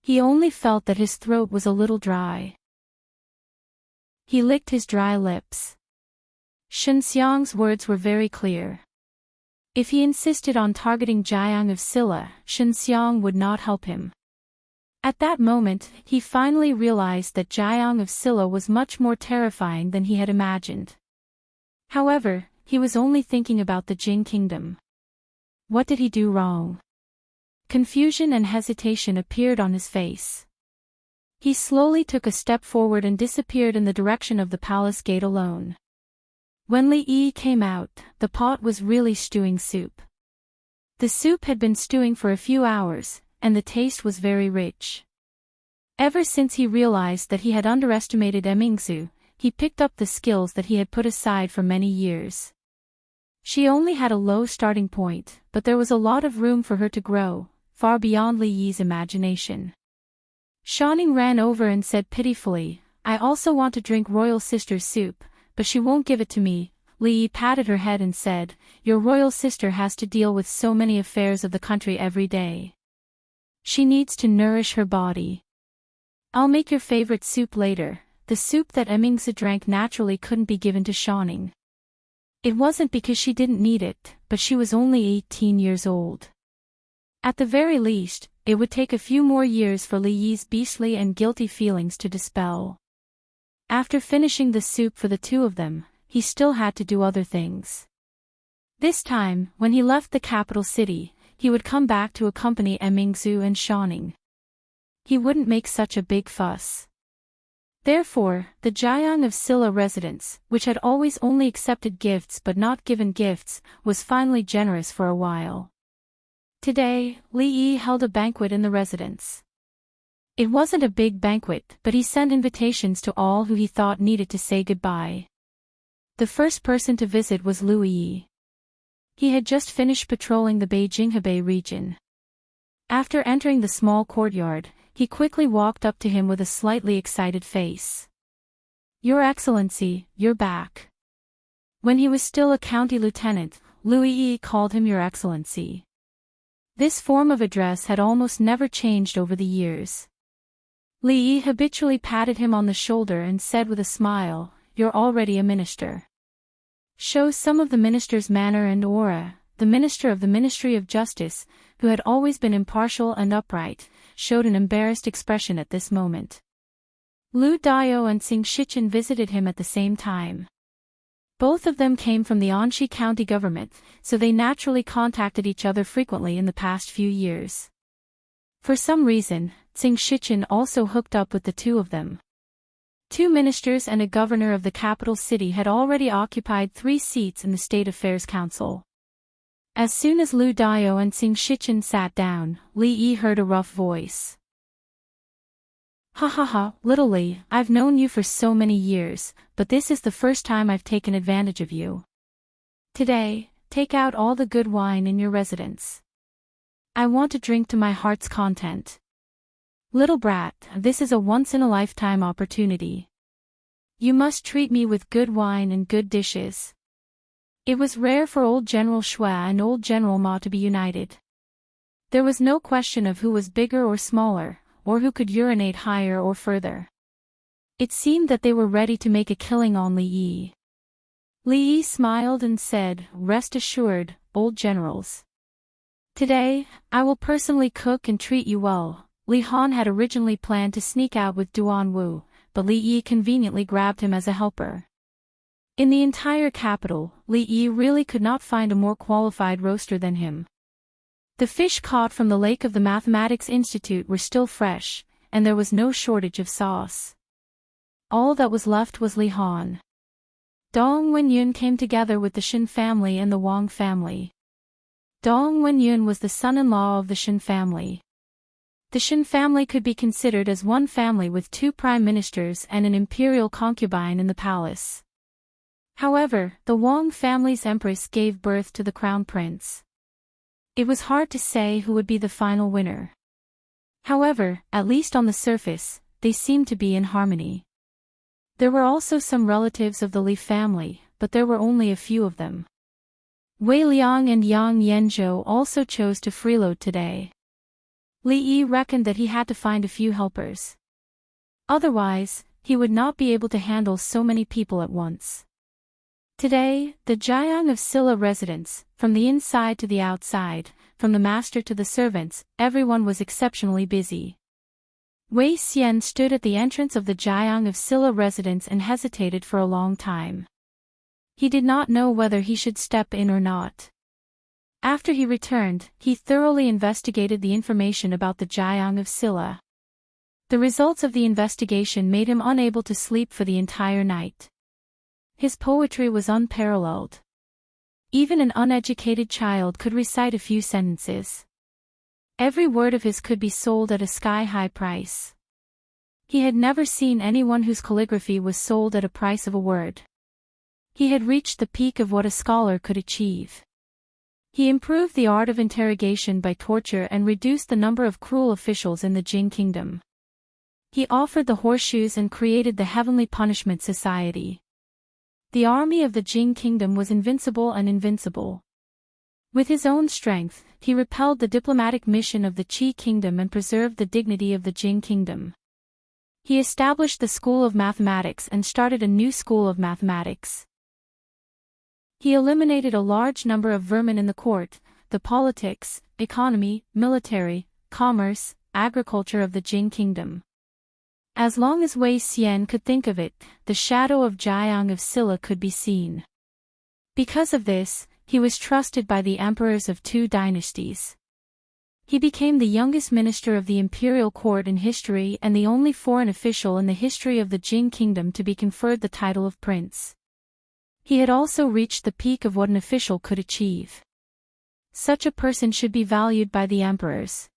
He only felt that his throat was a little dry. He licked his dry lips. Shenxiang's words were very clear. If he insisted on targeting Jiang of Silla, Shenxiang would not help him. At that moment, he finally realized that Jiang of Silla was much more terrifying than he had imagined. However, he was only thinking about the Jing kingdom. What did he do wrong? Confusion and hesitation appeared on his face. He slowly took a step forward and disappeared in the direction of the palace gate alone. When Li Yi came out, the pot was really stewing soup. The soup had been stewing for a few hours, and the taste was very rich. Ever since he realized that he had underestimated Emingzu, he picked up the skills that he had put aside for many years. She only had a low starting point, but there was a lot of room for her to grow, far beyond Li Yi's imagination. Shanning ran over and said pitifully, "I also want to drink royal sister's soup, but she won't give it to me." Li Yi patted her head and said, "Your royal sister has to deal with so many affairs of the country every day. She needs to nourish her body. I'll make your favorite soup later." The soup that Emingzi drank naturally couldn't be given to Shanning. It wasn't because she didn't need it, but she was only 18 years old. At the very least, it would take a few more years for Li Yi's beastly and guilty feelings to dispel. After finishing the soup for the two of them, he still had to do other things. This time, when he left the capital city, he would come back to accompany Emingzi and Shanning. He wouldn't make such a big fuss. Therefore, the Jiang of Silla residence, which had always only accepted gifts but not given gifts, was finally generous for a while. Today, Li Yi held a banquet in the residence. It wasn't a big banquet, but he sent invitations to all who he thought needed to say goodbye. The first person to visit was Lu Yi. He had just finished patrolling the Beijing-Hebei region. After entering the small courtyard, he quickly walked up to him with a slightly excited face. "Your Excellency, you're back." When he was still a county lieutenant, Lu Yi called him Your Excellency. This form of address had almost never changed over the years. Li Yi habitually patted him on the shoulder and said with a smile, "You're already a minister." Shows some of the minister's manner and aura. The minister of the Ministry of Justice, who had always been impartial and upright, showed an embarrassed expression at this moment. Lu Dao and Xing Shichen visited him at the same time. Both of them came from the Anxi County government, so they naturally contacted each other frequently in the past few years. For some reason, Xing Shichen also hooked up with the two of them. Two ministers and a governor of the capital city had already occupied 3 seats in the State Affairs Council. As soon as Lu Dao and Xing Shichen sat down, Li Yi heard a rough voice. "Ha ha ha, little Li, I've known you for so many years, but this is the first time I've taken advantage of you. Today, take out all the good wine in your residence. I want to drink to my heart's content. Little brat, this is a once-in-a-lifetime opportunity. You must treat me with good wine and good dishes." It was rare for old General Xue and old General Ma to be united. There was no question of who was bigger or smaller, or who could urinate higher or further. It seemed that they were ready to make a killing on Li Yi. Li Yi smiled and said, "Rest assured, old generals. Today, I will personally cook and treat you well." Li Han had originally planned to sneak out with Duan Wu, but Li Yi conveniently grabbed him as a helper. In the entire capital, Li Yi really could not find a more qualified roaster than him. The fish caught from the lake of the Mathematics Institute were still fresh, and there was no shortage of sauce. All that was left was Li Han. Dong Wenyun came together with the Shin family and the Wang family. Dong Wenyun was the son-in-law of the Shin family. The Shin family could be considered as one family with 2 prime ministers and an imperial concubine in the palace. However, the Wang family's empress gave birth to the crown prince. It was hard to say who would be the final winner. However, at least on the surface, they seemed to be in harmony. There were also some relatives of the Li family, but there were only a few of them. Wei Liang and Yang Yanzhou also chose to freeload today. Li Yi reckoned that he had to find a few helpers. Otherwise, he would not be able to handle so many people at once. Today, the Jiang of Silla residence, from the inside to the outside, from the master to the servants, everyone was exceptionally busy. Wei Xian stood at the entrance of the Jiang of Silla residence and hesitated for a long time. He did not know whether he should step in or not. After he returned, he thoroughly investigated the information about the Jiang of Silla. The results of the investigation made him unable to sleep for the entire night. His poetry was unparalleled. Even an uneducated child could recite a few sentences. Every word of his could be sold at a sky-high price. He had never seen anyone whose calligraphy was sold at a price of a word. He had reached the peak of what a scholar could achieve. He improved the art of interrogation by torture and reduced the number of cruel officials in the Jin kingdom. He offered the horseshoes and created the Heavenly Punishment Society. The army of the Jin kingdom was invincible and invincible. With his own strength, he repelled the diplomatic mission of the Qi kingdom and preserved the dignity of the Jin kingdom. He established the school of mathematics and started a new school of mathematics. He eliminated a large number of vermin in the court, the politics, economy, military, commerce, agriculture of the Jin kingdom. As long as Wei Xian could think of it, the shadow of Jiang of Silla could be seen. Because of this, he was trusted by the emperors of 2 dynasties. He became the youngest minister of the imperial court in history and the only foreign official in the history of the Jin kingdom to be conferred the title of prince. He had also reached the peak of what an official could achieve. Such a person should be valued by the emperors.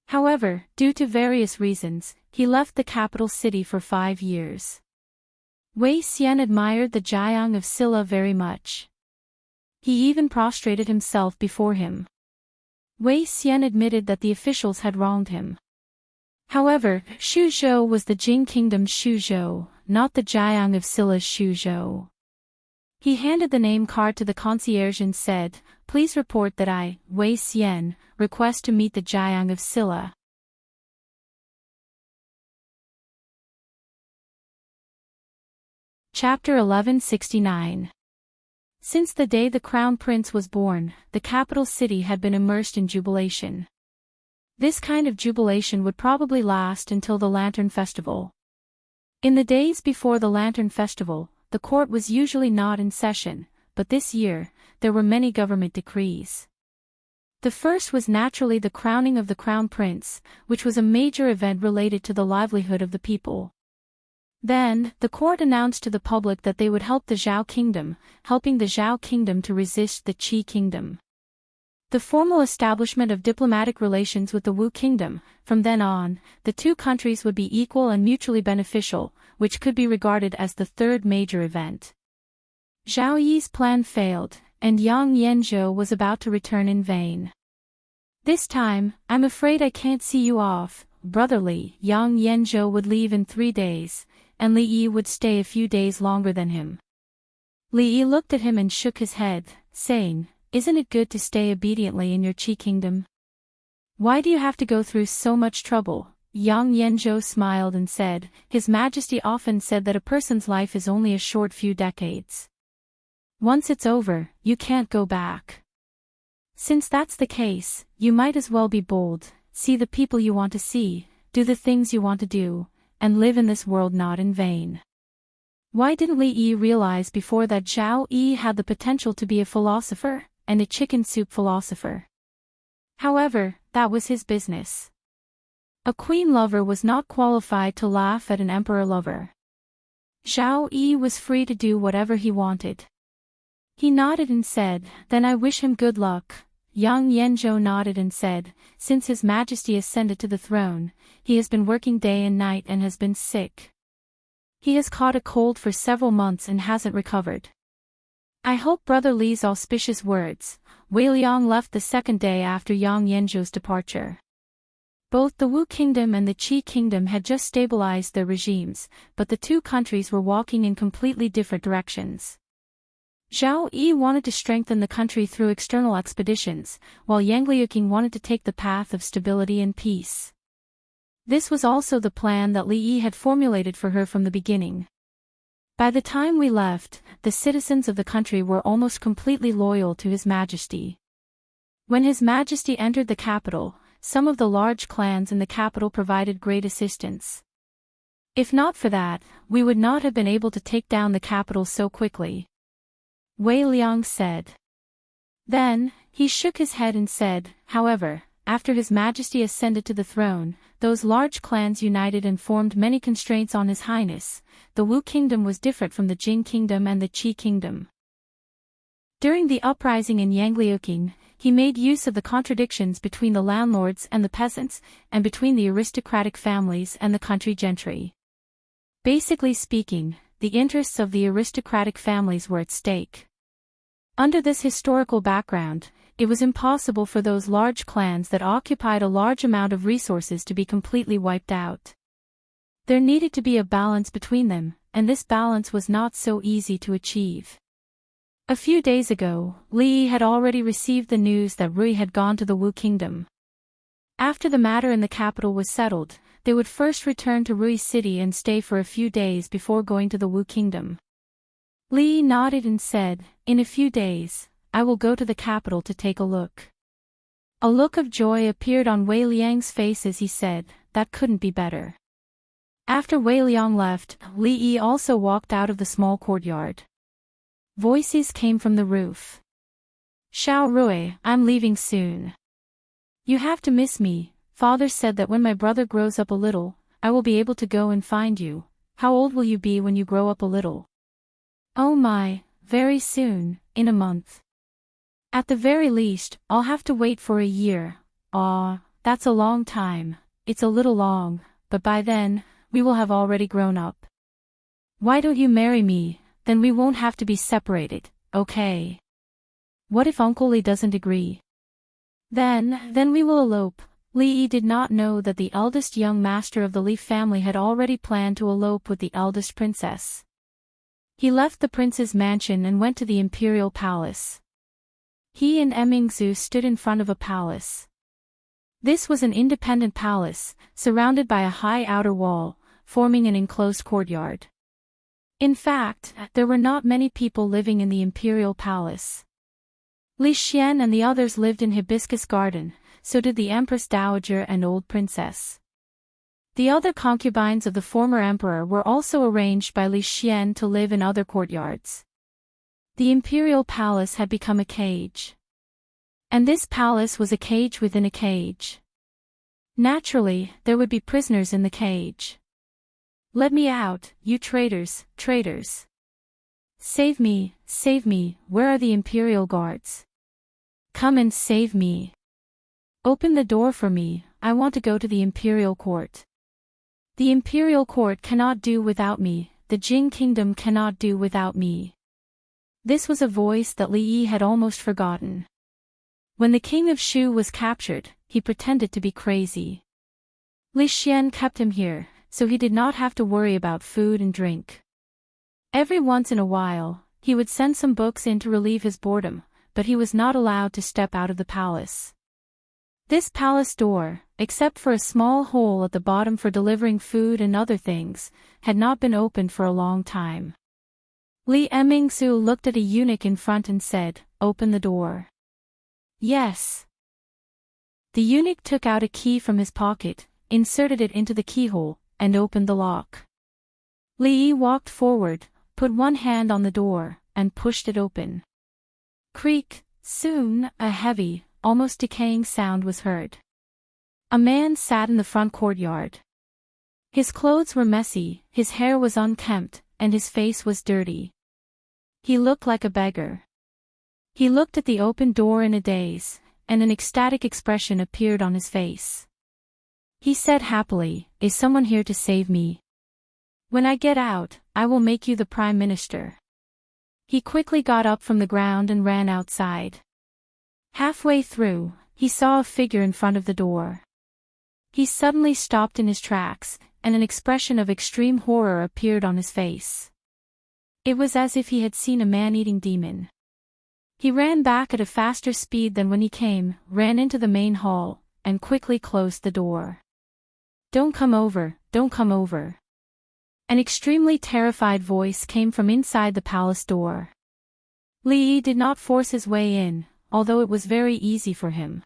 However, due to various reasons, he left the capital city for 5 years. Wei Xian admired the Jiang of Silla very much. He even prostrated himself before him. Wei Xian admitted that the officials had wronged him. However, Shuzhou was the Jin kingdom's Shuzhou, not the Jiang of Silla's Shuzhou. He handed the name card to the concierge and said, "Please report that I, Wei Xian, request to meet the Jiang of Silla." Chapter 1169. Since the day the crown prince was born, the capital city had been immersed in jubilation. This kind of jubilation would probably last until the Lantern Festival. In the days before the Lantern Festival, the court was usually not in session, but this year, there were many government decrees. The first was naturally the crowning of the crown prince, which was a major event related to the livelihood of the people. Then, the court announced to the public that they would help the Zhao kingdom, helping the Zhao kingdom to resist the Qi kingdom. The formal establishment of diplomatic relations with the Wu kingdom, from then on, the 2 countries would be equal and mutually beneficial, which could be regarded as the third major event. Zhao Yi's plan failed, and Yang Yanzhou was about to return in vain. "This time, I'm afraid I can't see you off, Brother Li." Yang Yanzhou would leave in 3 days, and Li Yi would stay a few days longer than him. Li Yi looked at him and shook his head, saying, "Isn't it good to stay obediently in your Qi kingdom? Why do you have to go through so much trouble?" Yang Yanzhou smiled and said, "His Majesty often said that a person's life is only a short few decades. Once it's over, you can't go back. Since that's the case, you might as well be bold, see the people you want to see, do the things you want to do, and live in this world not in vain." Why didn't Li Yi realize before that Zhao Yi had the potential to be a philosopher, and a chicken soup philosopher? However, that was his business. A queen lover was not qualified to laugh at an emperor lover. Zhao Yi was free to do whatever he wanted. He nodded and said, "Then I wish him good luck." Yang Yanzhou nodded and said, "Since His Majesty ascended to the throne, he has been working day and night and has been sick. He has caught a cold for several months and hasn't recovered. I hope Brother Li's auspicious words." Wei Liang left the second day after Yang Yanzhou's departure. Both the Wu kingdom and the Qi kingdom had just stabilized their regimes, but the 2 countries were walking in completely different directions. Zhao Yi wanted to strengthen the country through external expeditions, while Yang Liuqing wanted to take the path of stability and peace. This was also the plan that Li Yi had formulated for her from the beginning. By the time we left, the citizens of the country were almost completely loyal to His Majesty. When His Majesty entered the capital, some of the large clans in the capital provided great assistance. If not for that, we would not have been able to take down the capital so quickly. Wei Liang said. Then, he shook his head and said, "However, after His Majesty ascended to the throne, those large clans united and formed many constraints on His Highness. The Wu kingdom was different from the Jin kingdom and the Qi kingdom. During the uprising in Yangliuqing, he made use of the contradictions between the landlords and the peasants, and between the aristocratic families and the country gentry. Basically speaking, the interests of the aristocratic families were at stake. Under this historical background, it was impossible for those large clans that occupied a large amount of resources to be completely wiped out. There needed to be a balance between them, and this balance was not so easy to achieve. A few days ago, Li had already received the news that Rui had gone to the Wu Kingdom. After the matter in the capital was settled, they would first return to Rui City and stay for a few days before going to the Wu Kingdom. Li nodded and said, "In a few days, I will go to the capital to take a look." A look of joy appeared on Wei Liang's face as he said, "That couldn't be better." After Wei Liang left, Li Yi also walked out of the small courtyard. Voices came from the roof. "Xiao Rui, I'm leaving soon. You have to miss me. Father said that when my brother grows up a little, I will be able to go and find you. How old will you be when you grow up a little?" "Oh my, very soon, in a month. At the very least, I'll have to wait for a year. Ah, that's a long time. It's a little long, but by then, we will have already grown up. Why don't you marry me? Then we won't have to be separated, okay? What if Uncle Li doesn't agree? Then we will elope." Li Yi did not know that the eldest young master of the Li family had already planned to elope with the eldest princess. He left the prince's mansion and went to the imperial palace. He and Emingzu stood in front of a palace. This was an independent palace, surrounded by a high outer wall, forming an enclosed courtyard. In fact, there were not many people living in the imperial palace. Li Xian and the others lived in Hibiscus Garden, so did the Empress Dowager and old princess. The other concubines of the former emperor were also arranged by Li Xian to live in other courtyards. The imperial palace had become a cage. And this palace was a cage within a cage. Naturally, there would be prisoners in the cage. "Let me out, you traitors, traitors! Save me, where are the imperial guards? Come and save me. Open the door for me, I want to go to the imperial court. The imperial court cannot do without me, the Jing kingdom cannot do without me." This was a voice that Li Yi had almost forgotten. When the king of Shu was captured, he pretended to be crazy. Li Xian kept him here, so he did not have to worry about food and drink. Every once in a while, he would send some books in to relieve his boredom, but he was not allowed to step out of the palace. This palace door, except for a small hole at the bottom for delivering food and other things, had not been opened for a long time. Li Emingsu looked at a eunuch in front and said, "Open the door." "Yes." The eunuch took out a key from his pocket, inserted it into the keyhole, and opened the lock. Li Yi walked forward, put one hand on the door, and pushed it open. Creak, soon, a heavy, almost decaying sound was heard. A man sat in the front courtyard. His clothes were messy, his hair was unkempt, and his face was dirty. He looked like a beggar. He looked at the open door in a daze, and an ecstatic expression appeared on his face. He said happily, "Is someone here to save me? When I get out, I will make you the prime minister." He quickly got up from the ground and ran outside. Halfway through, he saw a figure in front of the door. He suddenly stopped in his tracks, and an expression of extreme horror appeared on his face. It was as if he had seen a man-eating demon. He ran back at a faster speed than when he came, ran into the main hall, and quickly closed the door. "Don't come over, don't come over." An extremely terrified voice came from inside the palace door. Li Yi did not force his way in, although it was very easy for him.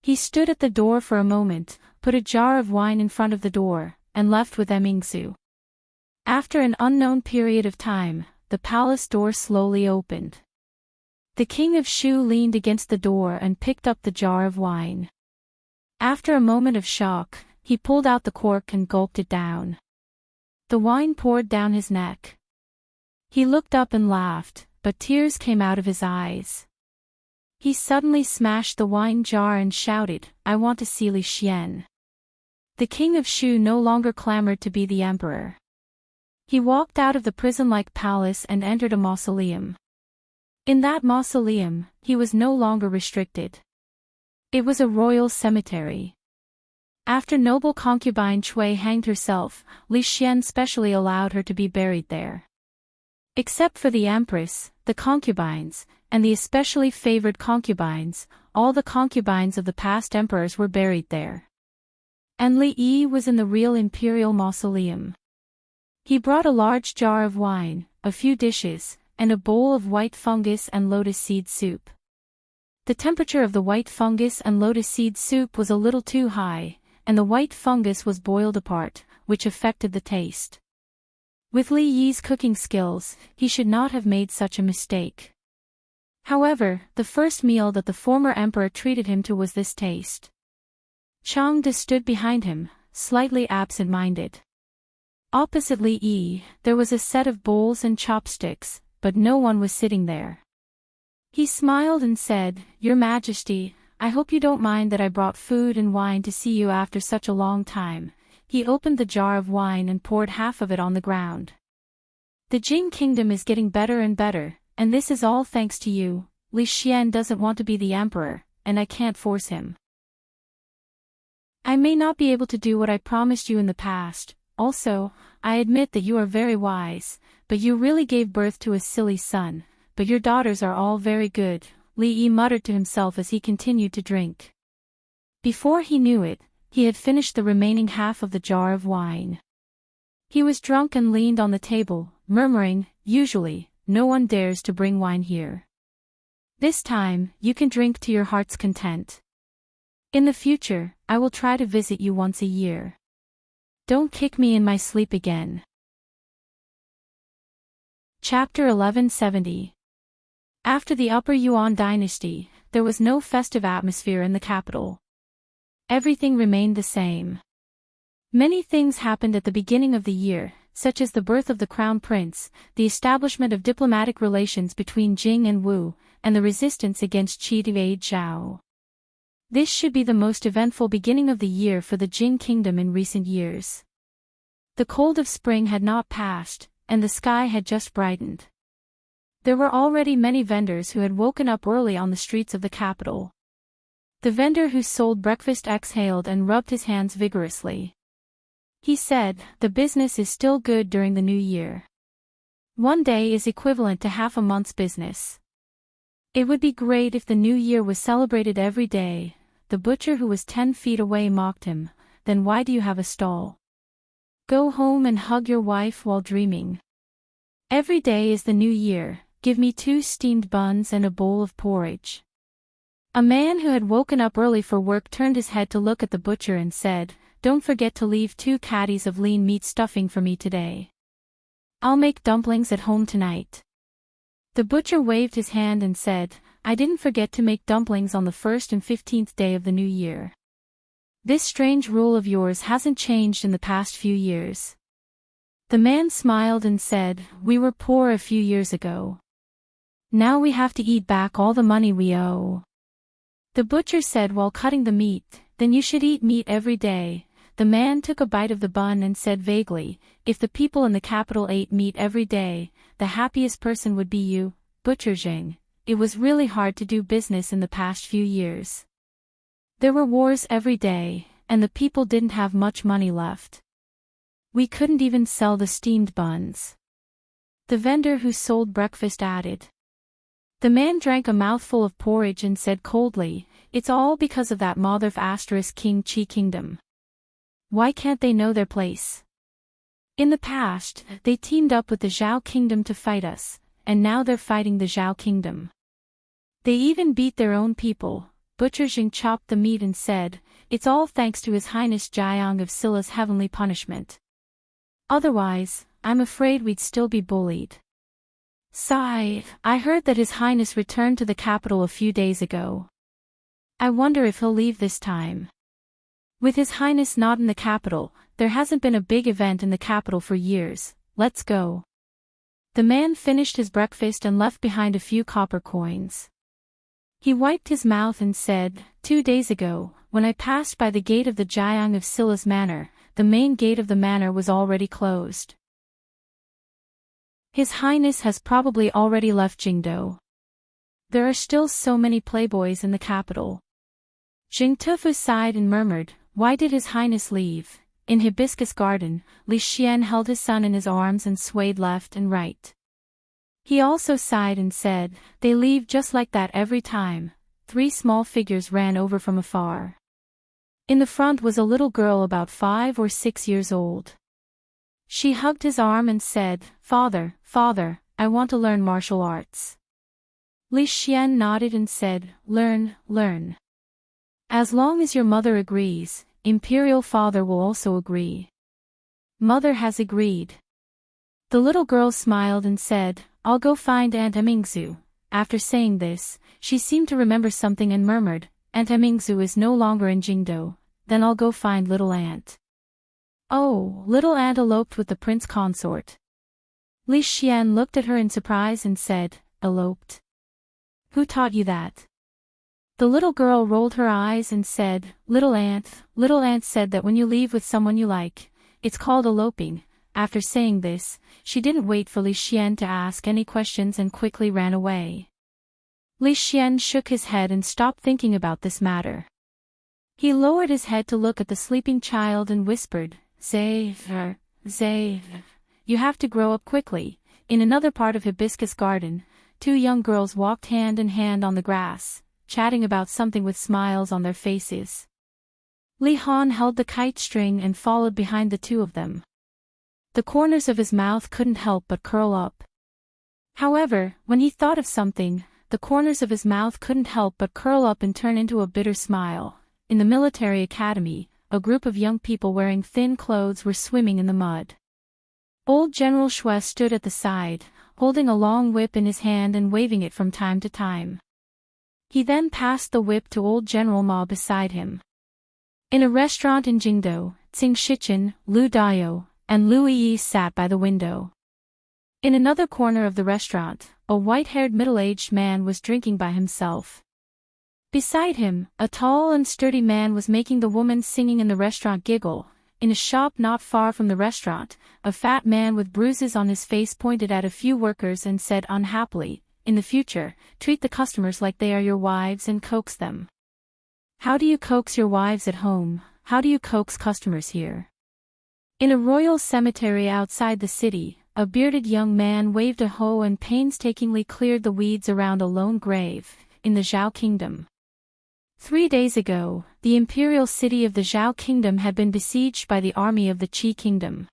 He stood at the door for a moment, put a jar of wine in front of the door, and left with Emingsu. After an unknown period of time, the palace door slowly opened. The king of Shu leaned against the door and picked up the jar of wine. After a moment of shock, he pulled out the cork and gulped it down. The wine poured down his neck. He looked up and laughed, but tears came out of his eyes. He suddenly smashed the wine jar and shouted, "I want to see Li Xian." The king of Shu no longer clamored to be the emperor. He walked out of the prison-like palace and entered a mausoleum. In that mausoleum, he was no longer restricted. It was a royal cemetery. After noble concubine Cui hanged herself, Li Xian specially allowed her to be buried there. Except for the empress, the concubines, and the especially favored concubines, all the concubines of the past emperors were buried there. And Li Yi was in the real imperial mausoleum. He brought a large jar of wine, a few dishes, and a bowl of white fungus and lotus seed soup. The temperature of the white fungus and lotus seed soup was a little too high, and the white fungus was boiled apart, which affected the taste. With Li Yi's cooking skills, he should not have made such a mistake. However, the first meal that the former emperor treated him to was this taste. Chang De stood behind him, slightly absent-minded. Opposite Li Yi, there was a set of bowls and chopsticks, but no one was sitting there. He smiled and said, "Your Majesty, I hope you don't mind that I brought food and wine to see you after such a long time." He opened the jar of wine and poured half of it on the ground. "The Jing kingdom is getting better and better, and this is all thanks to you. Li Xian doesn't want to be the emperor, and I can't force him. I may not be able to do what I promised you in the past. Also, I admit that you are very wise, but you really gave birth to a silly son. But your daughters are all very good," Li Yi muttered to himself as he continued to drink. Before he knew it, he had finished the remaining half of the jar of wine. He was drunk and leaned on the table, murmuring, "Usually, no one dares to bring wine here. This time, you can drink to your heart's content. In the future, I will try to visit you once a year. Don't kick me in my sleep again." Chapter 1170. After the Upper Yuan dynasty, there was no festive atmosphere in the capital. Everything remained the same. Many things happened at the beginning of the year, such as the birth of the crown prince, the establishment of diplomatic relations between Jing and Wu, and the resistance against Qi Dui Zhao. This should be the most eventful beginning of the year for the Jing kingdom in recent years. The cold of spring had not passed, and the sky had just brightened. There were already many vendors who had woken up early on the streets of the capital. The vendor who sold breakfast exhaled and rubbed his hands vigorously. He said, "The business is still good during the new year. One day is equivalent to half a month's business. It would be great if the new year was celebrated every day." The butcher who was 10 feet away mocked him, "Then why do you have a stall? Go home and hug your wife while dreaming. Every day is the new year. Give me 2 steamed buns and a bowl of porridge." A man who had woken up early for work turned his head to look at the butcher and said, "Don't forget to leave 2 caddies of lean meat stuffing for me today. I'll make dumplings at home tonight." The butcher waved his hand and said, "I didn't forget to make dumplings on the 1st and 15th day of the new year. This strange rule of yours hasn't changed in the past few years." The man smiled and said, "We were poor a few years ago. Now we have to eat back all the money we owe." The butcher said while cutting the meat, "Then you should eat meat every day." The man took a bite of the bun and said vaguely, "If the people in the capital ate meat every day, the happiest person would be you, Butcher Jing. It was really hard to do business in the past few years. There were wars every day, and the people didn't have much money left. We couldn't even sell the steamed buns." The vendor who sold breakfast added. The man drank a mouthful of porridge and said coldly, "It's all because of that mother * King Qi kingdom. Why can't they know their place? In the past, they teamed up with the Zhao kingdom to fight us, and now they're fighting the Zhao kingdom. They even beat their own people." Butcher Jing chopped the meat and said, "It's all thanks to His Highness Jiang of Silla's heavenly punishment. Otherwise, I'm afraid we'd still be bullied." Sigh, "I heard that His Highness returned to the capital a few days ago. I wonder if he'll leave this time. With His Highness not in the capital, there hasn't been a big event in the capital for years. Let's go." The man finished his breakfast and left behind a few copper coins. He wiped his mouth and said, 2 days ago, when I passed by the gate of the Jiang of Silla's manor, the main gate of the manor was already closed. His Highness has probably already left Jingdo. There are still so many playboys in the capital. Jing Tufu sighed and murmured, why did His Highness leave? In Hibiscus Garden, Li Xian held his son in his arms and swayed left and right. He also sighed and said, they leave just like that every time. 3 small figures ran over from afar. In the front was a little girl about 5 or 6 years old. She hugged his arm and said, Father, Father, I want to learn martial arts. Li Xian nodded and said, learn, learn. As long as your mother agrees, Imperial Father will also agree. Mother has agreed. The little girl smiled and said, I'll go find Aunt Emingzu. After saying this, she seemed to remember something and murmured, Aunt Emingzu is no longer in Jingdo, then I'll go find little aunt. Oh, little aunt eloped with the prince consort. Li Xian looked at her in surprise and said, eloped? Who taught you that? The little girl rolled her eyes and said, little aunt said that when you leave with someone you like, it's called eloping. After saying this, she didn't wait for Li Xian to ask any questions and quickly ran away. Li Xian shook his head and stopped thinking about this matter. He lowered his head to look at the sleeping child and whispered, Xavier, you have to grow up quickly. In another part of Hibiscus Garden, 2 young girls walked hand in hand on the grass, chatting about something with smiles on their faces. Li Han held the kite string and followed behind the 2 of them. The corners of his mouth couldn't help but curl up. However, when he thought of something, the corners of his mouth couldn't help but curl up and turn into a bitter smile. In the military academy, a group of young people wearing thin clothes were swimming in the mud. Old General Shui stood at the side, holding a long whip in his hand and waving it from time to time. He then passed the whip to old General Ma beside him. In a restaurant in Jingdo, Tsing Shichen, Lu Dayo, and Lu Yi sat by the window. In another corner of the restaurant, a white-haired middle-aged man was drinking by himself. Beside him, a tall and sturdy man was making the woman singing in the restaurant giggle. In a shop not far from the restaurant, a fat man with bruises on his face pointed at a few workers and said unhappily, in the future, treat the customers like they are your wives and coax them. How do you coax your wives at home? How do you coax customers here? In a royal cemetery outside the city, a bearded young man waved a hoe and painstakingly cleared the weeds around a lone grave, in the Zhao Kingdom. 3 days ago, the imperial city of the Zhao Kingdom had been besieged by the army of the Qi Kingdom.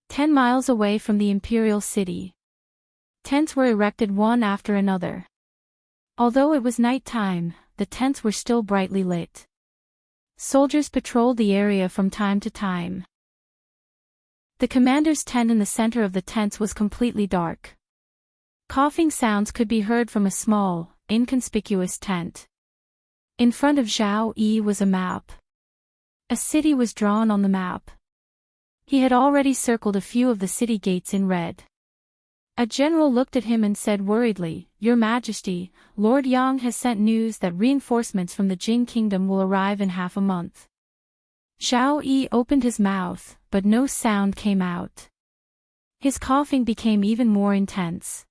10 miles away from the imperial city, tents were erected one after another. Although it was night time, the tents were still brightly lit. Soldiers patrolled the area from time to time. The commander's tent in the center of the tents was completely dark. Coughing sounds could be heard from a small, inconspicuous tent. In front of Zhao Yi was a map. A city was drawn on the map. He had already circled a few of the city gates in red. A general looked at him and said worriedly, Your Majesty, Lord Yang has sent news that reinforcements from the Jing Kingdom will arrive in half a month. Zhao Yi opened his mouth, but no sound came out. His coughing became even more intense.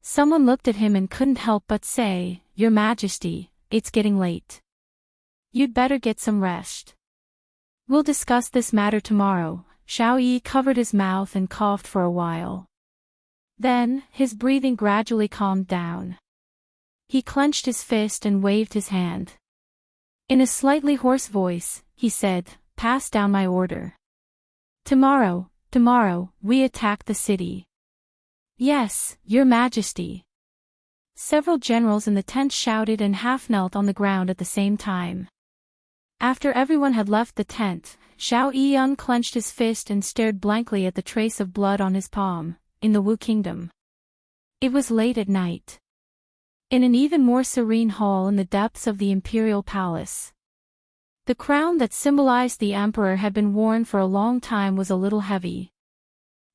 Someone looked at him and couldn't help but say, Your Majesty, it's getting late. You'd better get some rest. We'll discuss this matter tomorrow. Zhao Yi covered his mouth and coughed for a while. Then, his breathing gradually calmed down. He clenched his fist and waved his hand. In a slightly hoarse voice, he said, Pass down my order. Tomorrow, we attack the city. Yes, Your Majesty. Several generals in the tent shouted and half knelt on the ground at the same time. After everyone had left the tent, Zhao Yi unclenched his fist and stared blankly at the trace of blood on his palm, in the Wu Kingdom. It was late at night. In an even more serene hall in the depths of the imperial palace. The crown that symbolized the emperor had been worn for a long time was a little heavy.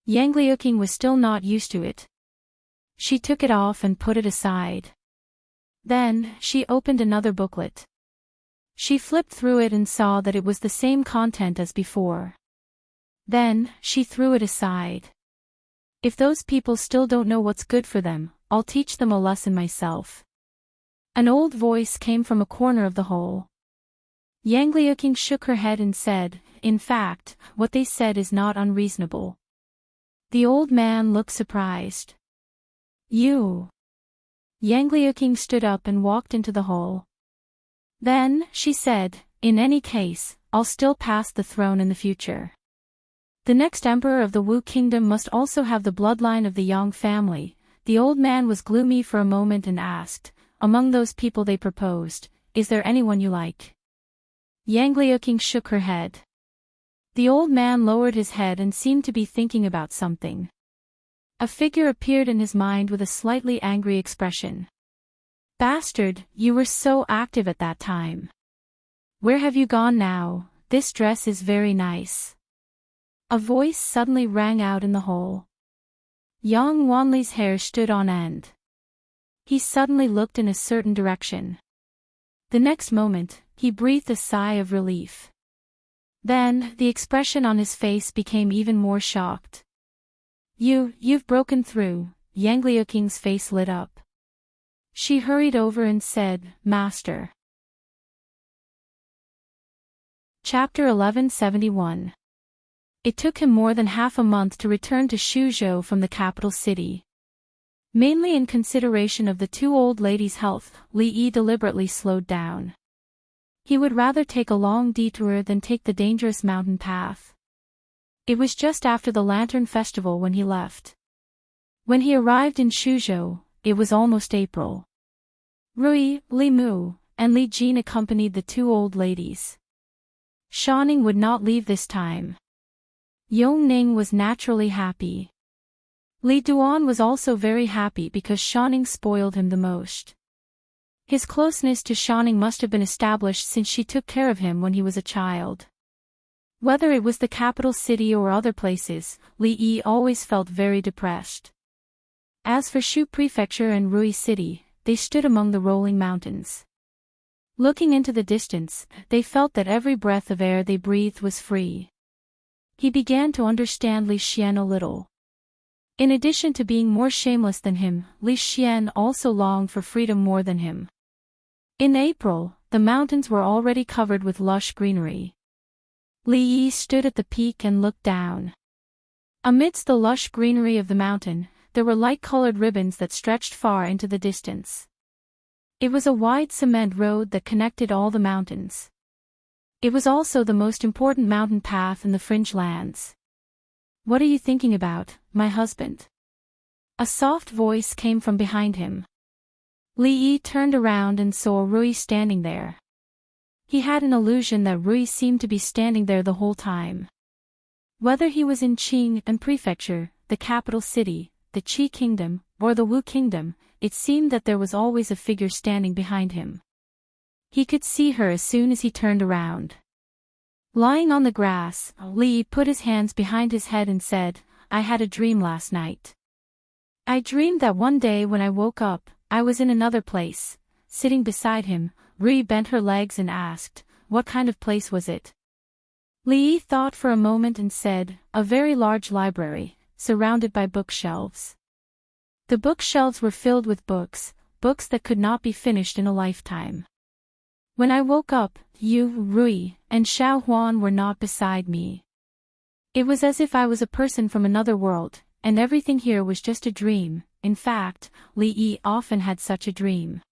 Yang Liuqing was still not used to it. She took it off and put it aside. Then, she opened another booklet. She flipped through it and saw that it was the same content as before. Then, she threw it aside. If those people still don't know what's good for them, I'll teach them a lesson myself. An old voice came from a corner of the hall. Yang Liuqing shook her head and said, in fact, what they said is not unreasonable. The old man looked surprised. You. Yang Liuqing stood up and walked into the hall. Then, she said, in any case, I'll still pass the throne in the future. The next emperor of the Wu kingdom must also have the bloodline of the Yang family. The old man was gloomy for a moment and asked, among those people they proposed, is there anyone you like? Yang Liuqing shook her head. The old man lowered his head and seemed to be thinking about something. A figure appeared in his mind with a slightly angry expression. Bastard, you were so active at that time. Where have you gone now? This dress is very nice. A voice suddenly rang out in the hall. Yang Wanli's hair stood on end. He suddenly looked in a certain direction. The next moment, he breathed a sigh of relief. Then, the expression on his face became even more shocked. You've broken through. Yang Liuqing's face lit up. She hurried over and said, Master. Chapter 1171. It took him more than half a month to return to Shuzhou from the capital city. Mainly in consideration of the two old ladies' health, Li Yi deliberately slowed down. He would rather take a long detour than take the dangerous mountain path. It was just after the Lantern Festival when he left. When he arrived in Shuzhou, it was almost April. Rui, Li Mu, and Li Jin accompanied the two old ladies. Shaning would not leave this time. Yong Ning was naturally happy. Li Duan was also very happy because Shaning spoiled him the most. His closeness to Shaning must have been established since she took care of him when he was a child. Whether it was the capital city or other places, Li Yi always felt very depressed. As for Shu Prefecture and Rui City, they stood among the rolling mountains. Looking into the distance, they felt that every breath of air they breathed was free. He began to understand Li Xian a little. In addition to being more shameless than him, Li Xian also longed for freedom more than him. In April, the mountains were already covered with lush greenery. Li Yi stood at the peak and looked down. Amidst the lush greenery of the mountain, there were light-colored ribbons that stretched far into the distance. It was a wide cement road that connected all the mountains. It was also the most important mountain path in the fringe lands. What are you thinking about, my husband? A soft voice came from behind him. Li Yi turned around and saw Rui standing there. He had an illusion that Rui seemed to be standing there the whole time. Whether he was in Qing and Prefecture, the capital city, the Qi kingdom, or the Wu kingdom, it seemed that there was always a figure standing behind him. He could see her as soon as he turned around. Lying on the grass, Li put his hands behind his head and said, I had a dream last night. I dreamed that one day when I woke up, I was in another place. Sitting beside him, Rui bent her legs and asked, what kind of place was it? Li thought for a moment and said, a very large library, surrounded by bookshelves. The bookshelves were filled with books, books that could not be finished in a lifetime. When I woke up, you, Rui, and Xiao Huan were not beside me. It was as if I was a person from another world, and everything here was just a dream. In fact, Li Yi often had such a dream.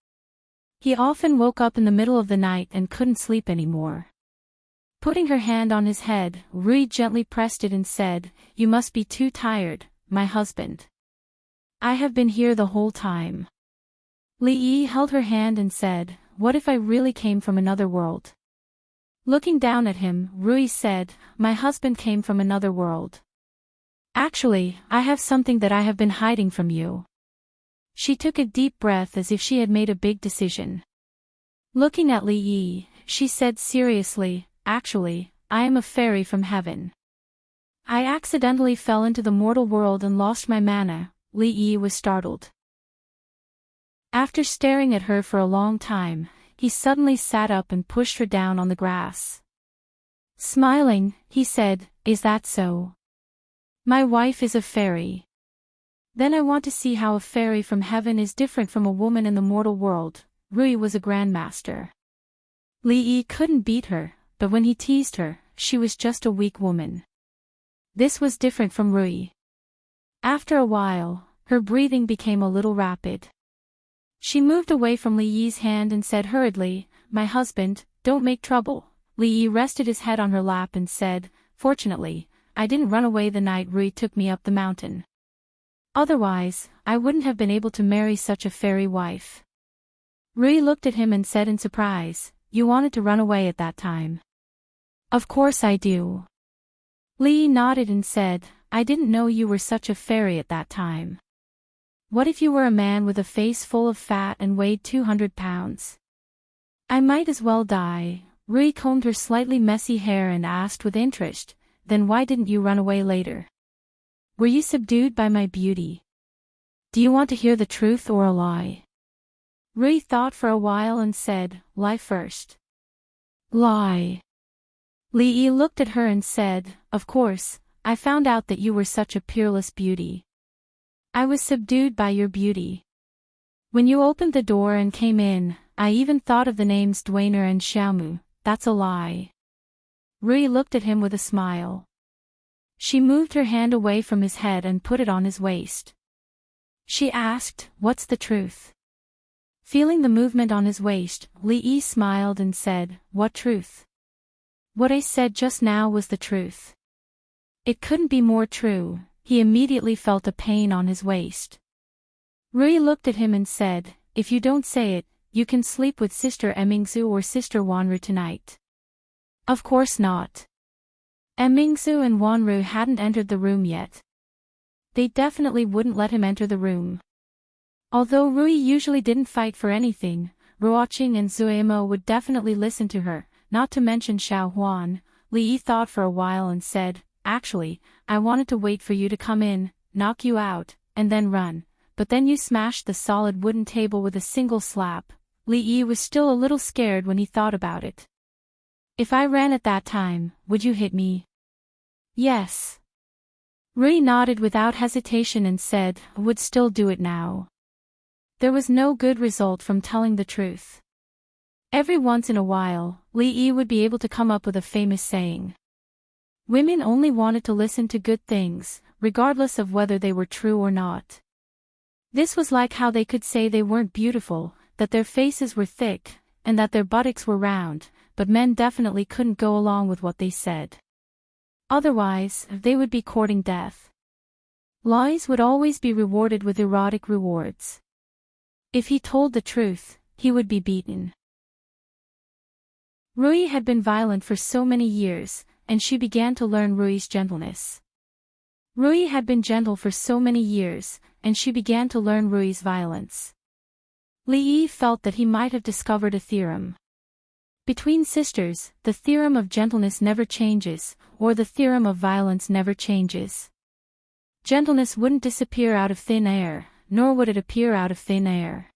He often woke up in the middle of the night and couldn't sleep anymore. Putting her hand on his head, Rui gently pressed it and said, you must be too tired, my husband. I have been here the whole time. Li Yi held her hand and said, what if I really came from another world? Looking down at him, Rui said, my husband came from another world. Actually, I have something that I have been hiding from you. She took a deep breath as if she had made a big decision. Looking at Li Yi, she said seriously, actually, I am a fairy from heaven. I accidentally fell into the mortal world and lost my mana. Li Yi was startled. After staring at her for a long time, he suddenly sat up and pushed her down on the grass. Smiling, he said, is that so? My wife is a fairy. Then I want to see how a fairy from heaven is different from a woman in the mortal world. Rui was a grandmaster. Li couldn't beat her, but when he teased her, she was just a weak woman. This was different from Rui. After a while, her breathing became a little rapid. She moved away from Li Yi's hand and said hurriedly, "My husband, don't make trouble." Li Yi rested his head on her lap and said, "Fortunately, I didn't run away the night Rui took me up the mountain. Otherwise, I wouldn't have been able to marry such a fairy wife." Rui looked at him and said in surprise, "You wanted to run away at that time?" "Of course I do." Li Yi nodded and said, "I didn't know you were such a fairy at that time. What if you were a man with a face full of fat and weighed 200 pounds? I might as well die." Rui combed her slightly messy hair and asked with interest, "Then why didn't you run away later? Were you subdued by my beauty? Do you want to hear the truth or a lie?" Rui thought for a while and said, "Lie first." "Lie." Li Yi looked at her and said, "Of course, I found out that you were such a peerless beauty. I was subdued by your beauty. When you opened the door and came in, I even thought of the names Dwainer and Xiaomu." "That's a lie." Rui looked at him with a smile. She moved her hand away from his head and put it on his waist. She asked, "What's the truth?" Feeling the movement on his waist, Li Yi smiled and said, "What truth?" "What I said just now was the truth. It couldn't be more true." He immediately felt a pain on his waist. Rui looked at him and said, "If you don't say it, you can sleep with Sister Emingzu or Sister Wanru tonight." "Of course not." Emingzu and Wanru hadn't entered the room yet. They definitely wouldn't let him enter the room. Although Rui usually didn't fight for anything, Ruoqing and Zuemo would definitely listen to her, not to mention Xiao Huan. Li Yi thought for a while and said, "Actually, I wanted to wait for you to come in, knock you out, and then run, but then you smashed the solid wooden table with a single slap." Li Yi was still a little scared when he thought about it. "If I ran at that time, would you hit me?" "Yes." Rui nodded without hesitation and said, "I would still do it now." There was no good result from telling the truth. Every once in a while, Li Yi would be able to come up with a famous saying. Women only wanted to listen to good things, regardless of whether they were true or not. This was like how they could say they weren't beautiful, that their faces were thick, and that their buttocks were round, but men definitely couldn't go along with what they said. Otherwise, they would be courting death. Lies would always be rewarded with erotic rewards. If he told the truth, he would be beaten. Rui had been violent for so many years, and she began to learn Rui's gentleness. Rui had been gentle for so many years, and she began to learn Rui's violence. Li Yi felt that he might have discovered a theorem. Between sisters, the theorem of gentleness never changes, or the theorem of violence never changes. Gentleness wouldn't disappear out of thin air, nor would it appear out of thin air.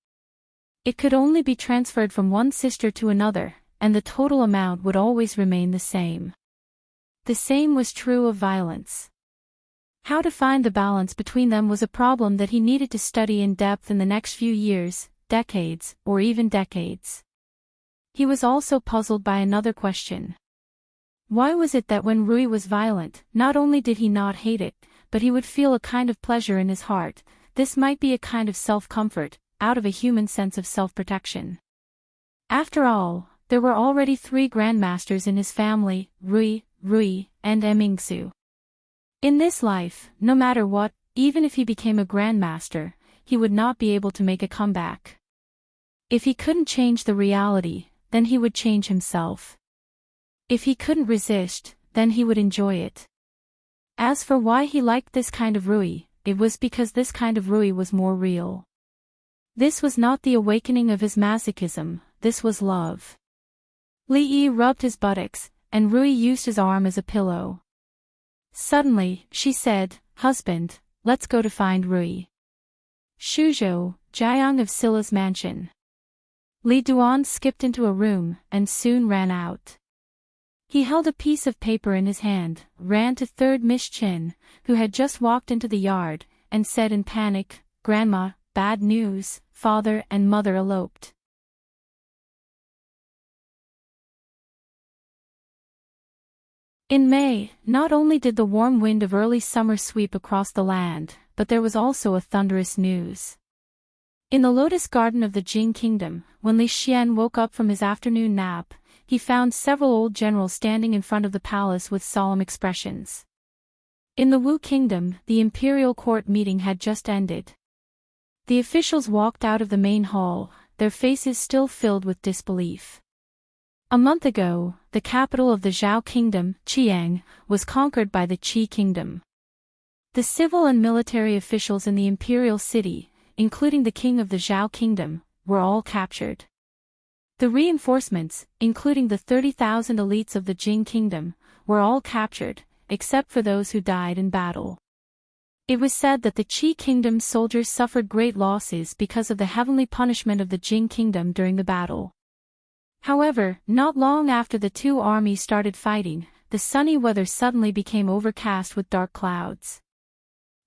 It could only be transferred from one sister to another, and the total amount would always remain the same. The same was true of violence. How to find the balance between them was a problem that he needed to study in depth in the next few years, decades, or even decades. He was also puzzled by another question. Why was it that when Rui was violent, not only did he not hate it, but he would feel a kind of pleasure in his heart? This might be a kind of self-comfort, out of a human sense of self-protection. After all, there were already 3 grandmasters in his family, Rui, and Emingsu. In this life, no matter what, even if he became a grandmaster, he would not be able to make a comeback. If he couldn't change the reality, then he would change himself. If he couldn't resist, then he would enjoy it. As for why he liked this kind of Rui, it was because this kind of Rui was more real. This was not the awakening of his masochism, this was love. Li Yi rubbed his buttocks, and Rui used his arm as a pillow. Suddenly, she said, "Husband, let's go to find Rui." Shuzhou, Jiang of Sila's mansion. Li Duan skipped into a room, and soon ran out. He held a piece of paper in his hand, ran to 3rd Miss Chin, who had just walked into the yard, and said in panic, "Grandma, bad news, father and mother eloped." In May, not only did the warm wind of early summer sweep across the land, but there was also a thunderous news. In the lotus garden of the Jing kingdom, when Li Xian woke up from his afternoon nap, he found several old generals standing in front of the palace with solemn expressions. In the Wu kingdom, the imperial court meeting had just ended. The officials walked out of the main hall, their faces still filled with disbelief. A month ago, the capital of the Zhao kingdom, Qiang, was conquered by the Qi kingdom. The civil and military officials in the imperial city, including the king of the Zhao kingdom, were all captured. The reinforcements, including the 30,000 elites of the Jing kingdom, were all captured, except for those who died in battle. It was said that the Qi kingdom's soldiers suffered great losses because of the heavenly punishment of the Jing kingdom during the battle. However, not long after the two armies started fighting, the sunny weather suddenly became overcast with dark clouds.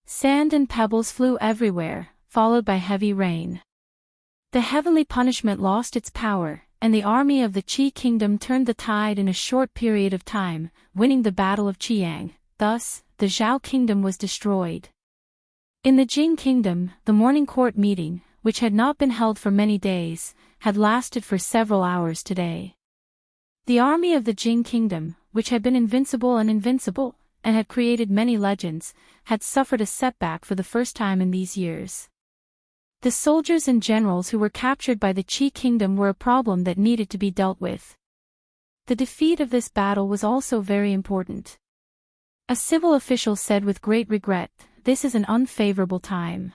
Sand and pebbles flew everywhere, followed by heavy rain. The heavenly punishment lost its power, and the army of the Qi kingdom turned the tide in a short period of time, winning the Battle of Qiang. Thus, the Zhao kingdom was destroyed. In the Jing kingdom, the morning court meeting, which had not been held for many days, had lasted for several hours today. The army of the Jing kingdom, which had been invincible, and had created many legends, had suffered a setback for the first time in these years. The soldiers and generals who were captured by the Qi kingdom were a problem that needed to be dealt with. The defeat of this battle was also very important. A civil official said with great regret, "This is an unfavorable time.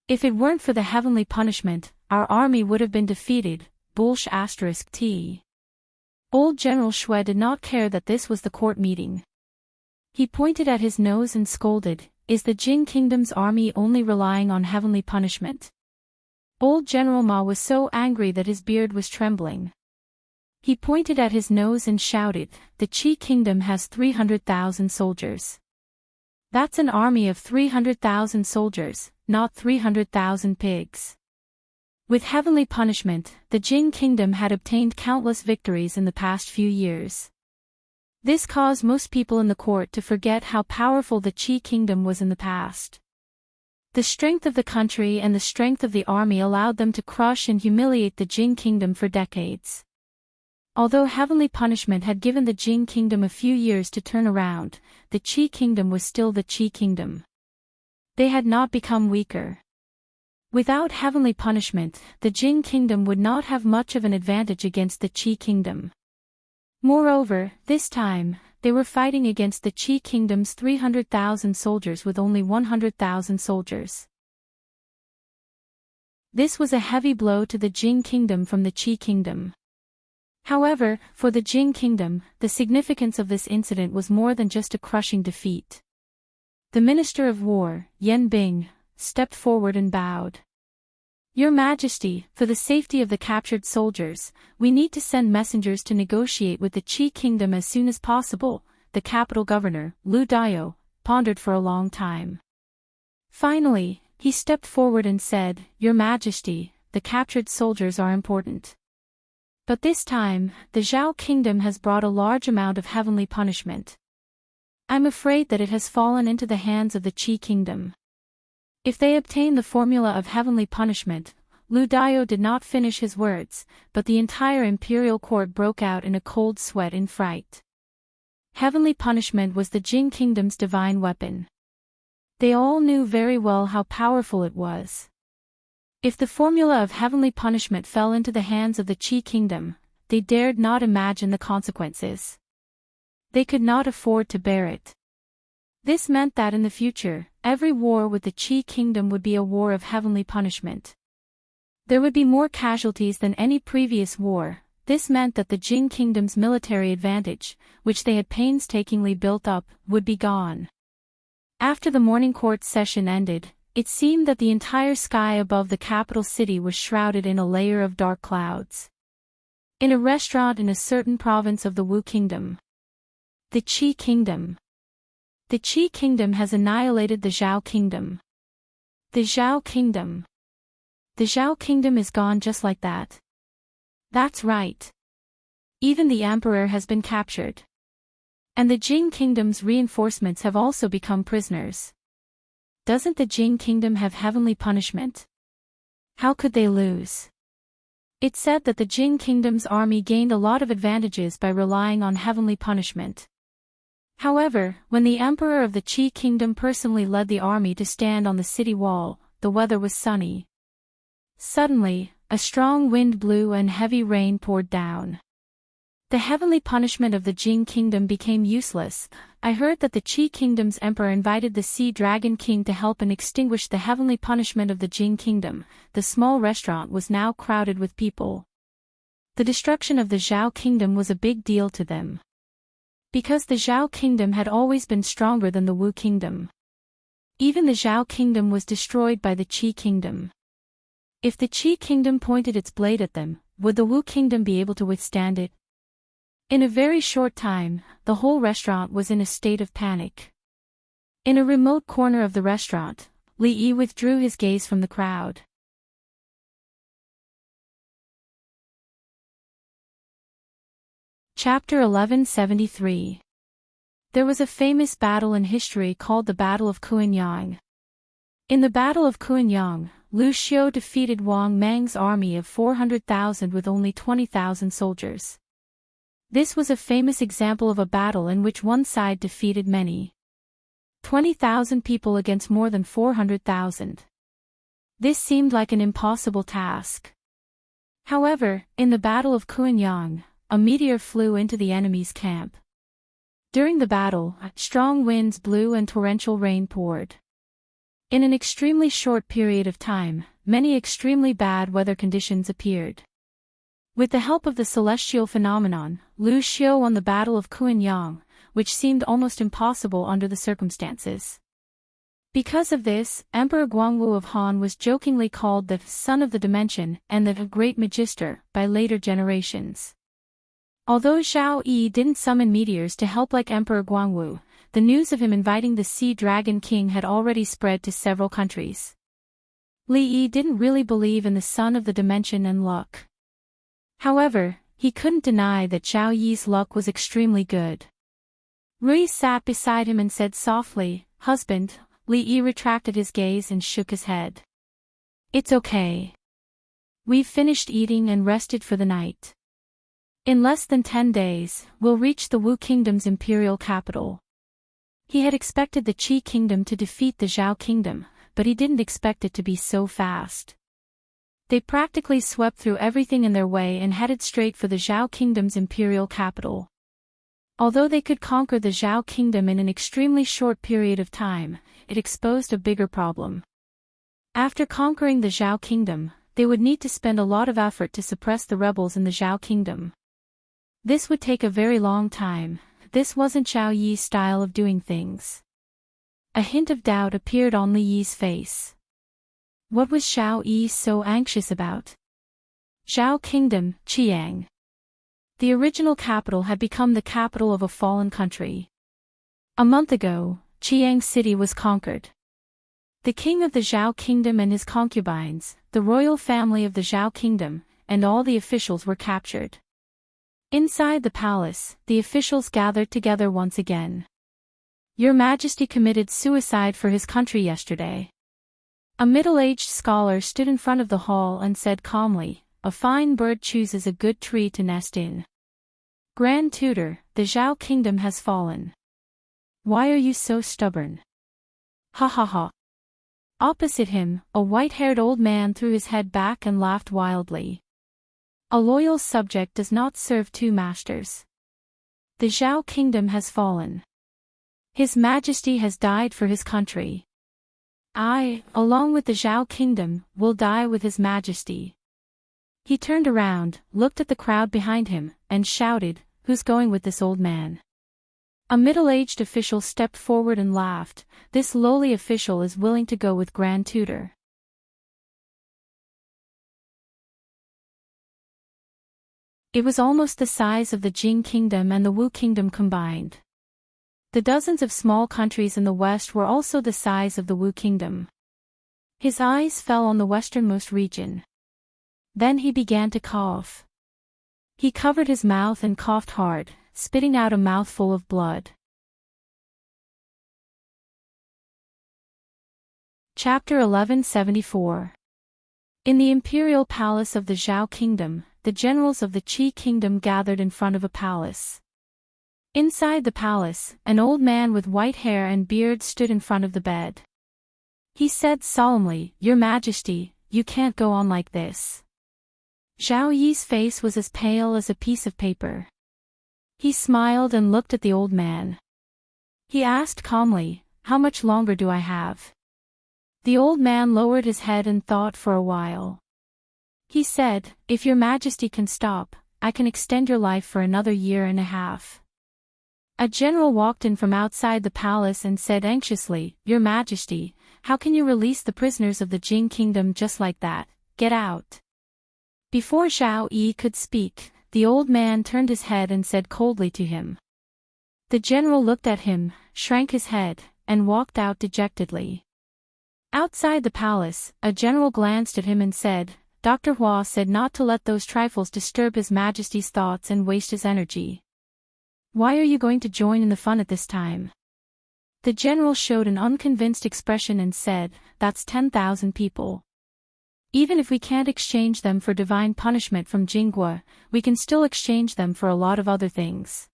If it weren't for the heavenly punishment, our army would have been defeated." *T. Old General Shui did not care that this was the court meeting. He pointed at his nose and scolded, "Is the Jing kingdom's army only relying on heavenly punishment?" Old General Ma was so angry that his beard was trembling. He pointed at his nose and shouted, "The Qi kingdom has 300,000 soldiers. That's an army of 300,000 soldiers, not 300,000 pigs." With heavenly punishment, the Jing kingdom had obtained countless victories in the past few years. This caused most people in the court to forget how powerful the Qi kingdom was in the past. The strength of the country and the strength of the army allowed them to crush and humiliate the Jing kingdom for decades. Although heavenly punishment had given the Jing kingdom a few years to turn around, the Qi kingdom was still the Qi kingdom. They had not become weaker. Without heavenly punishment, the Jing kingdom would not have much of an advantage against the Qi kingdom. Moreover, this time, they were fighting against the Qi kingdom's 300,000 soldiers with only 100,000 soldiers. This was a heavy blow to the Jing kingdom from the Qi kingdom. However, for the Jing kingdom, the significance of this incident was more than just a crushing defeat. The Minister of War, Yan Bing, stepped forward and bowed. "Your Majesty, for the safety of the captured soldiers, we need to send messengers to negotiate with the Qi kingdom as soon as possible." The capital governor, Lu Dao, pondered for a long time. Finally, he stepped forward and said, "Your Majesty, the captured soldiers are important. But this time, the Zhao kingdom has brought a large amount of heavenly punishment. I'm afraid that it has fallen into the hands of the Qi kingdom. If they obtain the formula of heavenly punishment," Lu Dao did not finish his words, but the entire imperial court broke out in a cold sweat in fright. Heavenly punishment was the Jing kingdom's divine weapon. They all knew very well how powerful it was. If the formula of heavenly punishment fell into the hands of the Qi kingdom, they dared not imagine the consequences. They could not afford to bear it. This meant that in the future, every war with the Qi kingdom would be a war of heavenly punishment. There would be more casualties than any previous war. This meant that the Jing kingdom's military advantage, which they had painstakingly built up, would be gone. After the morning court session ended, it seemed that the entire sky above the capital city was shrouded in a layer of dark clouds. In a restaurant in a certain province of the Wu kingdom. The Qi kingdom. The Qi kingdom has annihilated the Zhao kingdom. The Zhao Kingdom. The Zhao Kingdom is gone just like that. That's right. Even the emperor has been captured. And the Jing Kingdom's reinforcements have also become prisoners. Doesn't the Jing Kingdom have heavenly punishment? How could they lose? It's said that the Jing Kingdom's army gained a lot of advantages by relying on heavenly punishment. However, when the emperor of the Qi Kingdom personally led the army to stand on the city wall, the weather was sunny. Suddenly, a strong wind blew and heavy rain poured down. The heavenly punishment of the Jing Kingdom became useless. I heard that the Qi Kingdom's emperor invited the Sea Dragon King to help and extinguish the heavenly punishment of the Jing Kingdom. The small restaurant was now crowded with people. The destruction of the Zhao Kingdom was a big deal to them. Because the Zhao Kingdom had always been stronger than the Wu Kingdom. Even the Zhao Kingdom was destroyed by the Qi Kingdom. If the Qi Kingdom pointed its blade at them, would the Wu Kingdom be able to withstand it? In a very short time, the whole restaurant was in a state of panic. In a remote corner of the restaurant, Li Yi withdrew his gaze from the crowd. Chapter 1173. There was a famous battle in history called the Battle of Kuanyang. In the Battle of Kuanyang, Lu Xiu defeated Wang Mang's army of 400,000 with only 20,000 soldiers. This was a famous example of a battle in which one side defeated many. 20,000 people against more than 400,000. This seemed like an impossible task. However, in the Battle of Kuanyang, a meteor flew into the enemy's camp. During the battle, strong winds blew and torrential rain poured. In an extremely short period of time, many extremely bad weather conditions appeared. With the help of the celestial phenomenon, Lu Xiu won the Battle of Kuanyang, which seemed almost impossible under the circumstances. Because of this, Emperor Guangwu of Han was jokingly called the Son of the Dimension and the Great Magister by later generations. Although Zhao Yi didn't summon meteors to help like Emperor Guangwu, the news of him inviting the Sea Dragon King had already spread to several countries. Li Yi didn't really believe in the Son of the Dimension and luck. However, he couldn't deny that Zhao Yi's luck was extremely good. Rui sat beside him and said softly, "Husband." Li Yi retracted his gaze and shook his head. "It's okay. We've finished eating and rested for the night. In less than 10 days, we'll reach the Wu Kingdom's imperial capital." He had expected the Qi Kingdom to defeat the Zhao Kingdom, but he didn't expect it to be so fast. They practically swept through everything in their way and headed straight for the Zhao Kingdom's imperial capital. Although they could conquer the Zhao Kingdom in an extremely short period of time, it exposed a bigger problem. After conquering the Zhao Kingdom, they would need to spend a lot of effort to suppress the rebels in the Zhao Kingdom. This would take a very long time. This wasn't Zhao Yi's style of doing things. A hint of doubt appeared on Li Yi's face. What was Zhao Yi so anxious about? Zhao Kingdom, Qiang. The original capital had become the capital of a fallen country. A month ago, Qiang City was conquered. The king of the Zhao Kingdom and his concubines, the royal family of the Zhao Kingdom, and all the officials were captured. Inside the palace, the officials gathered together once again. "Your Majesty committed suicide for his country yesterday." A middle-aged scholar stood in front of the hall and said calmly, "A fine bird chooses a good tree to nest in. Grand Tutor, the Zhao Kingdom has fallen. Why are you so stubborn?" Ha ha ha. Opposite him, a white-haired old man threw his head back and laughed wildly. A loyal subject does not serve two masters. The Zhao Kingdom has fallen. His Majesty has died for his country. I, along with the Zhao Kingdom, will die with His Majesty. He turned around, looked at the crowd behind him, and shouted, "Who's going with this old man?" A middle-aged official stepped forward and laughed. "This lowly official is willing to go with Grand Tutor." It was almost the size of the Jing Kingdom and the Wu Kingdom combined. The dozens of small countries in the west were also the size of the Wu Kingdom. His eyes fell on the westernmost region. Then he began to cough. He covered his mouth and coughed hard, spitting out a mouthful of blood. Chapter 1174. In the imperial palace of the Zhao kingdom, the generals of the Qi kingdom gathered in front of a palace. Inside the palace, an old man with white hair and beard stood in front of the bed. He said solemnly, "Your Majesty, you can't go on like this." Zhao Yi's face was as pale as a piece of paper. He smiled and looked at the old man. He asked calmly, "How much longer do I have?" The old man lowered his head and thought for a while. He said, "If your Majesty can stop, I can extend your life for another 1.5 years." A general walked in from outside the palace and said anxiously, "Your Majesty, how can you release the prisoners of the Jing kingdom just like that? Get out." Before Zhao Yi could speak, the old man turned his head and said coldly to him. The general looked at him, shrank his head, and walked out dejectedly. Outside the palace, a general glanced at him and said, "Dr. Hua said not to let those trifles disturb His Majesty's thoughts and waste his energy. Why are you going to join in the fun at this time?" The general showed an unconvinced expression and said, "That's 10,000 people. Even if we can't exchange them for divine punishment from Jingguo, we can still exchange them for a lot of other things.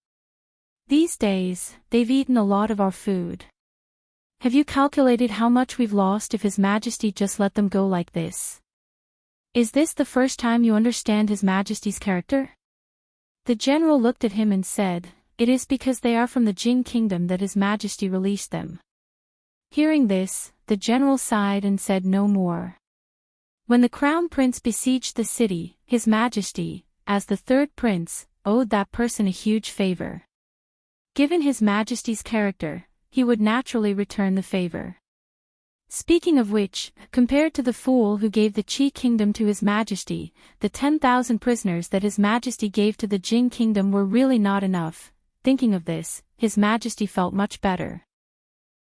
These days, they've eaten a lot of our food. Have you calculated how much we've lost if His Majesty just let them go like this? Is this the first time you understand His Majesty's character?" The general looked at him and said, "It is because they are from the Jing kingdom that His Majesty released them." Hearing this, the general sighed and said no more. When the crown prince besieged the city, His Majesty, as the third prince, owed that person a huge favor. Given His Majesty's character, he would naturally return the favor. Speaking of which, compared to the fool who gave the Qi kingdom to His Majesty, the 10,000 prisoners that His Majesty gave to the Jing kingdom were really not enough. Thinking of this, His Majesty felt much better.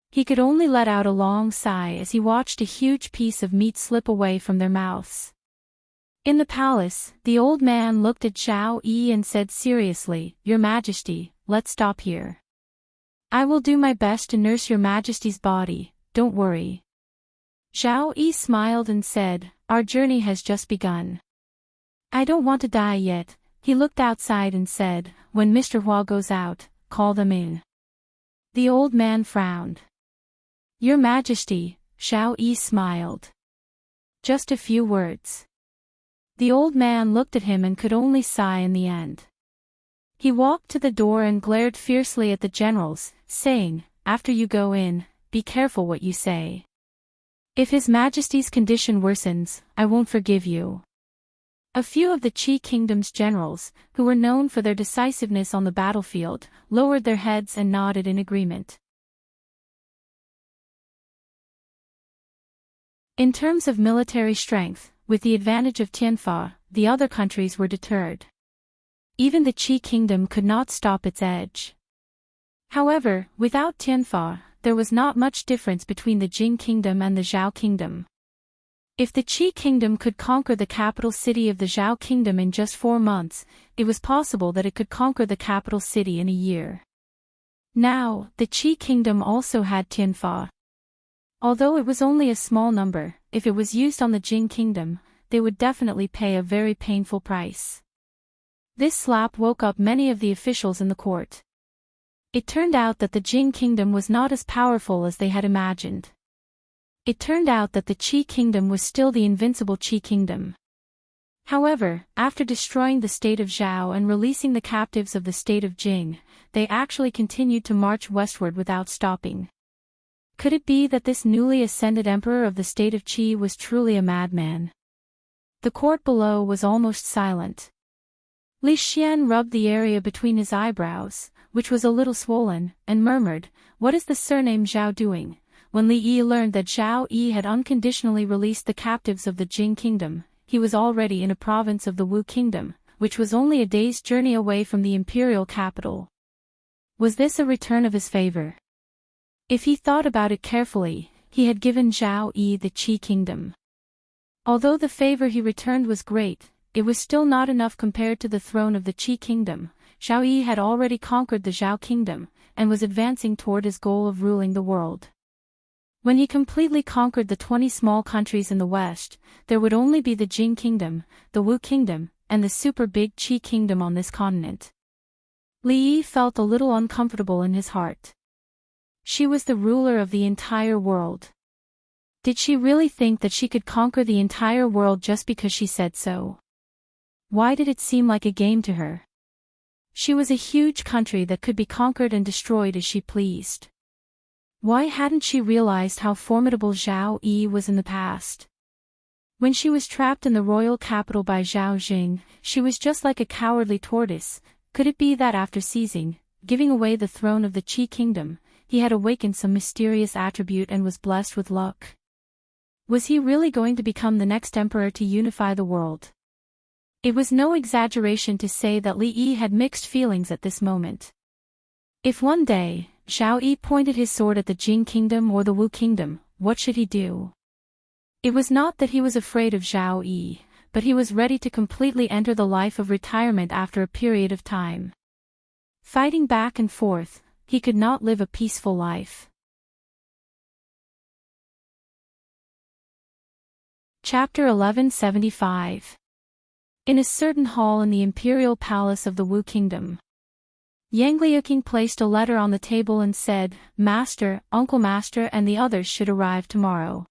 He could only let out a long sigh as he watched a huge piece of meat slip away from their mouths. In the palace, the old man looked at Zhao Yi and said seriously, "Your Majesty, let's stop here. I will do my best to nurse your Majesty's body, don't worry." Zhao Yi smiled and said, "Our journey has just begun. I don't want to die yet." He looked outside and said, "When Mr. Hua goes out, call them in." The old man frowned. "Your Majesty," Zhao Yi smiled. "Just a few words." The old man looked at him and could only sigh in the end. He walked to the door and glared fiercely at the generals, saying, "After you go in, be careful what you say. If His Majesty's condition worsens, I won't forgive you." A few of the Qi kingdom's generals, who were known for their decisiveness on the battlefield, lowered their heads and nodded in agreement. In terms of military strength, with the advantage of Tianfa, the other countries were deterred. Even the Qi kingdom could not stop its edge. However, without Tianfa, there was not much difference between the Jing kingdom and the Zhao kingdom. If the Qi kingdom could conquer the capital city of the Zhao kingdom in just 4 months, it was possible that it could conquer the capital city in a year. Now, the Qi kingdom also had Tianfa. Although it was only a small number, if it was used on the Jing kingdom, they would definitely pay a very painful price. This slap woke up many of the officials in the court. It turned out that the Jing kingdom was not as powerful as they had imagined. It turned out that the Qi kingdom was still the invincible Qi kingdom. However, after destroying the state of Zhao and releasing the captives of the state of Jing, they actually continued to march westward without stopping. Could it be that this newly ascended emperor of the state of Qi was truly a madman? The court below was almost silent. Li Xian rubbed the area between his eyebrows, which was a little swollen, and murmured, "What is the surname Zhao doing?" When Li Yi learned that Zhao Yi had unconditionally released the captives of the Jing kingdom, he was already in a province of the Wu kingdom, which was only a day's journey away from the imperial capital. Was this a return of his favor? If he thought about it carefully, he had given Zhao Yi the Qi kingdom. Although the favor he returned was great, it was still not enough compared to the throne of the Qi kingdom. Zhao Yi had already conquered the Zhao kingdom, and was advancing toward his goal of ruling the world. When he completely conquered the 20 small countries in the west, there would only be the Jing kingdom, the Wu kingdom, and the super big Qi kingdom on this continent. Li Yi felt a little uncomfortable in his heart. She was the ruler of the entire world. Did she really think that she could conquer the entire world just because she said so? Why did it seem like a game to her? She was a huge country that could be conquered and destroyed as she pleased. Why hadn't she realized how formidable Zhao Yi was in the past? When she was trapped in the royal capital by Zhao Jing, she was just like a cowardly tortoise. Could it be that after giving away the throne of the Qi kingdom, he had awakened some mysterious attribute and was blessed with luck? Was he really going to become the next emperor to unify the world? It was no exaggeration to say that Li Yi had mixed feelings at this moment. If one day, Zhao Yi pointed his sword at the Jing kingdom or the Wu kingdom, what should he do? It was not that he was afraid of Zhao Yi, but he was ready to completely enter the life of retirement after a period of time. Fighting back and forth, he could not live a peaceful life. Chapter 1175. In a certain hall in the imperial palace of the Wu kingdom, Yang Liuqing placed a letter on the table and said, "Master, Uncle Master and the others should arrive tomorrow."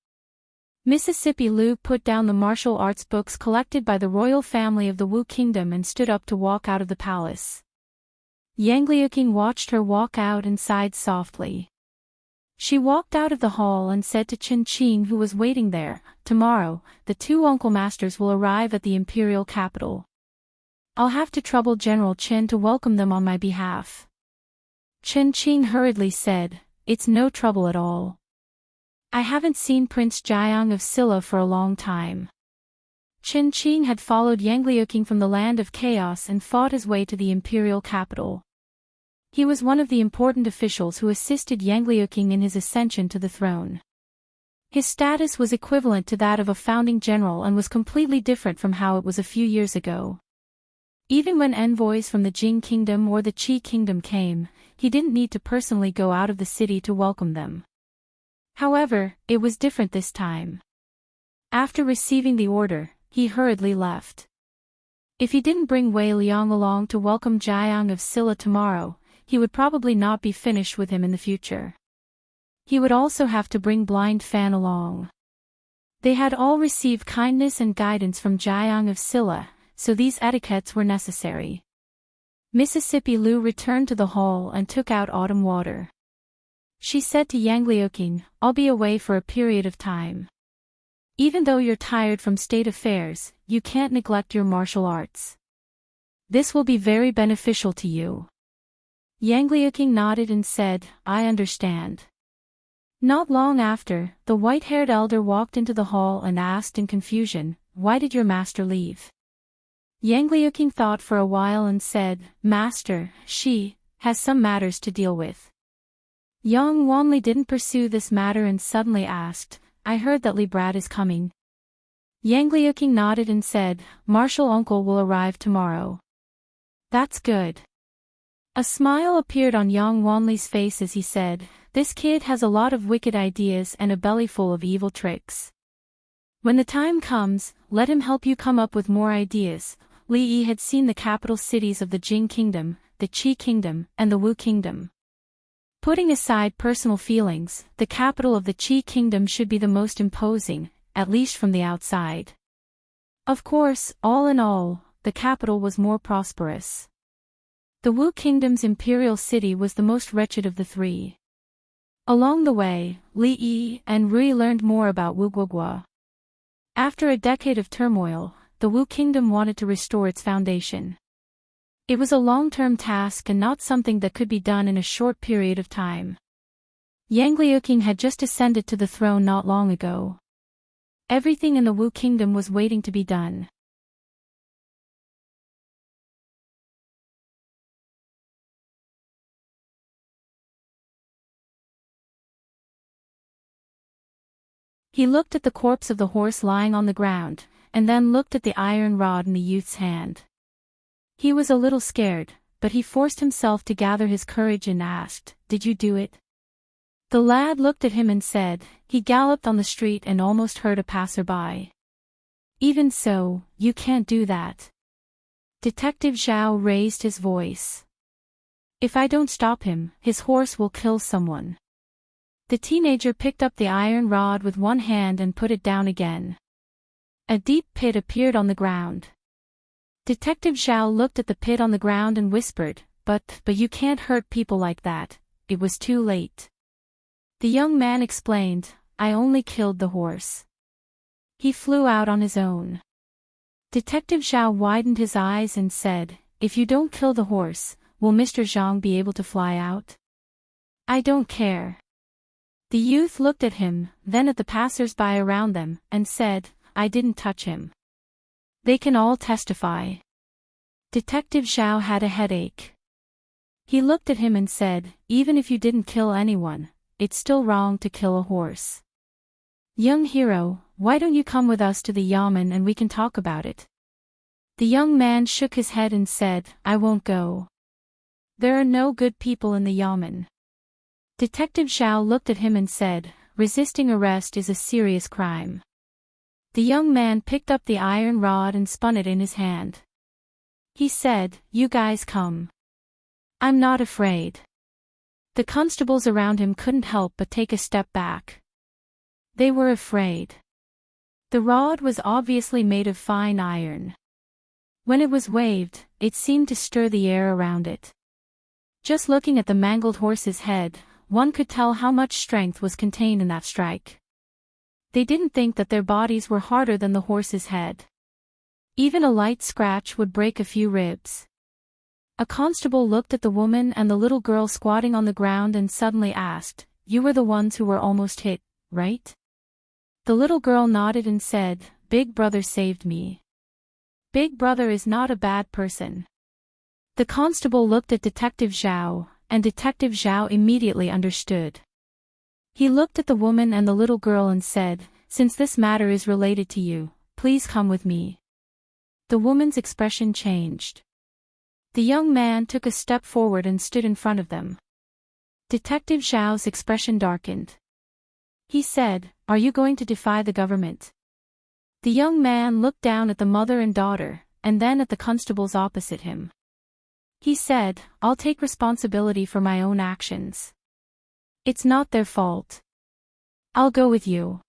Mississippi Lu put down the martial arts books collected by the royal family of the Wu kingdom and stood up to walk out of the palace. Yang Liuqing watched her walk out and sighed softly. She walked out of the hall and said to Chen Qing, who was waiting there, "Tomorrow, the 2 uncle masters will arrive at the imperial capital. I'll have to trouble General Chen to welcome them on my behalf." Chen Qing hurriedly said, "It's no trouble at all. I haven't seen Prince Jiang of Silla for a long time." Chen Qing had followed Yang Liuqing from the land of chaos and fought his way to the imperial capital. He was one of the important officials who assisted Yang Liuqing in his ascension to the throne. His status was equivalent to that of a founding general and was completely different from how it was a few years ago. Even when envoys from the Jing kingdom or the Qi kingdom came, he didn't need to personally go out of the city to welcome them. However, it was different this time. After receiving the order, he hurriedly left. If he didn't bring Wei Liang along to welcome Jiang of Silla tomorrow, he would probably not be finished with him in the future. He would also have to bring Blind Fan along. They had all received kindness and guidance from Jiang of Silla, so these etiquettes were necessary. Mississippi Lu returned to the hall and took out autumn water. She said to Yang Liuqing, "I'll be away for a period of time. Even though you're tired from state affairs, you can't neglect your martial arts. This will be very beneficial to you." Yang Liuqing nodded and said, "I understand." Not long after, the white-haired elder walked into the hall and asked in confusion, "Why did your master leave?" Yang Liuqing thought for a while and said, "Master, she has some matters to deal with." Yang Wanli didn't pursue this matter and suddenly asked, "I heard that Li Brad is coming." Yang Liuqing nodded and said, "Martial uncle will arrive tomorrow." "That's good." A smile appeared on Yang Wanli's face as he said, "This kid has a lot of wicked ideas and a belly full of evil tricks. When the time comes, let him help you come up with more ideas." Li Yi had seen the capital cities of the Jing kingdom, the Qi kingdom, and the Wu kingdom. Putting aside personal feelings, the capital of the Qi kingdom should be the most imposing, at least from the outside. Of course, all in all, the capital was more prosperous. The Wu kingdom's imperial city was the most wretched of the 3. Along the way, Li Yi and Rui learned more about Wu Guogua. After a decade of turmoil, the Wu kingdom wanted to restore its foundation. It was a long-term task and not something that could be done in a short period of time. Yang Liuqing had just ascended to the throne not long ago. Everything in the Wu kingdom was waiting to be done. He looked at the corpse of the horse lying on the ground, and then looked at the iron rod in the youth's hand. He was a little scared, but he forced himself to gather his courage and asked, "Did you do it?" The lad looked at him and said, "He galloped on the street and almost hurt a passerby." "Even so, you can't do that." Detective Zhao raised his voice. "If I don't stop him, his horse will kill someone." The teenager picked up the iron rod with one hand and put it down again. A deep pit appeared on the ground. Detective Zhao looked at the pit on the ground and whispered, but you can't hurt people like that." It was too late. The young man explained, "I only killed the horse. He flew out on his own." Detective Zhao widened his eyes and said, "If you don't kill the horse, will Mr. Zhang be able to fly out?" "I don't care." The youth looked at him, then at the passers-by around them, and said, "I didn't touch him. They can all testify." Detective Zhao had a headache. He looked at him and said, "Even if you didn't kill anyone, it's still wrong to kill a horse. Young hero, why don't you come with us to the yamen and we can talk about it?" The young man shook his head and said, "I won't go. There are no good people in the yamen." Detective Zhao looked at him and said, "Resisting arrest is a serious crime." The young man picked up the iron rod and spun it in his hand. He said, "You guys come. I'm not afraid." The constables around him couldn't help but take a step back. They were afraid. The rod was obviously made of fine iron. When it was waved, it seemed to stir the air around it. Just looking at the mangled horse's head, one could tell how much strength was contained in that strike. They didn't think that their bodies were harder than the horse's head. Even a light scratch would break a few ribs. A constable looked at the woman and the little girl squatting on the ground and suddenly asked, "You were the ones who were almost hit, right?" The little girl nodded and said, "Big brother saved me. Big brother is not a bad person." The constable looked at Detective Zhao, and Detective Zhao immediately understood. He looked at the woman and the little girl and said, "Since this matter is related to you, please come with me." The woman's expression changed. The young man took a step forward and stood in front of them. Detective Zhao's expression darkened. He said, "Are you going to defy the government?" The young man looked down at the mother and daughter, and then at the constables opposite him. He said, "I'll take responsibility for my own actions. It's not their fault. I'll go with you."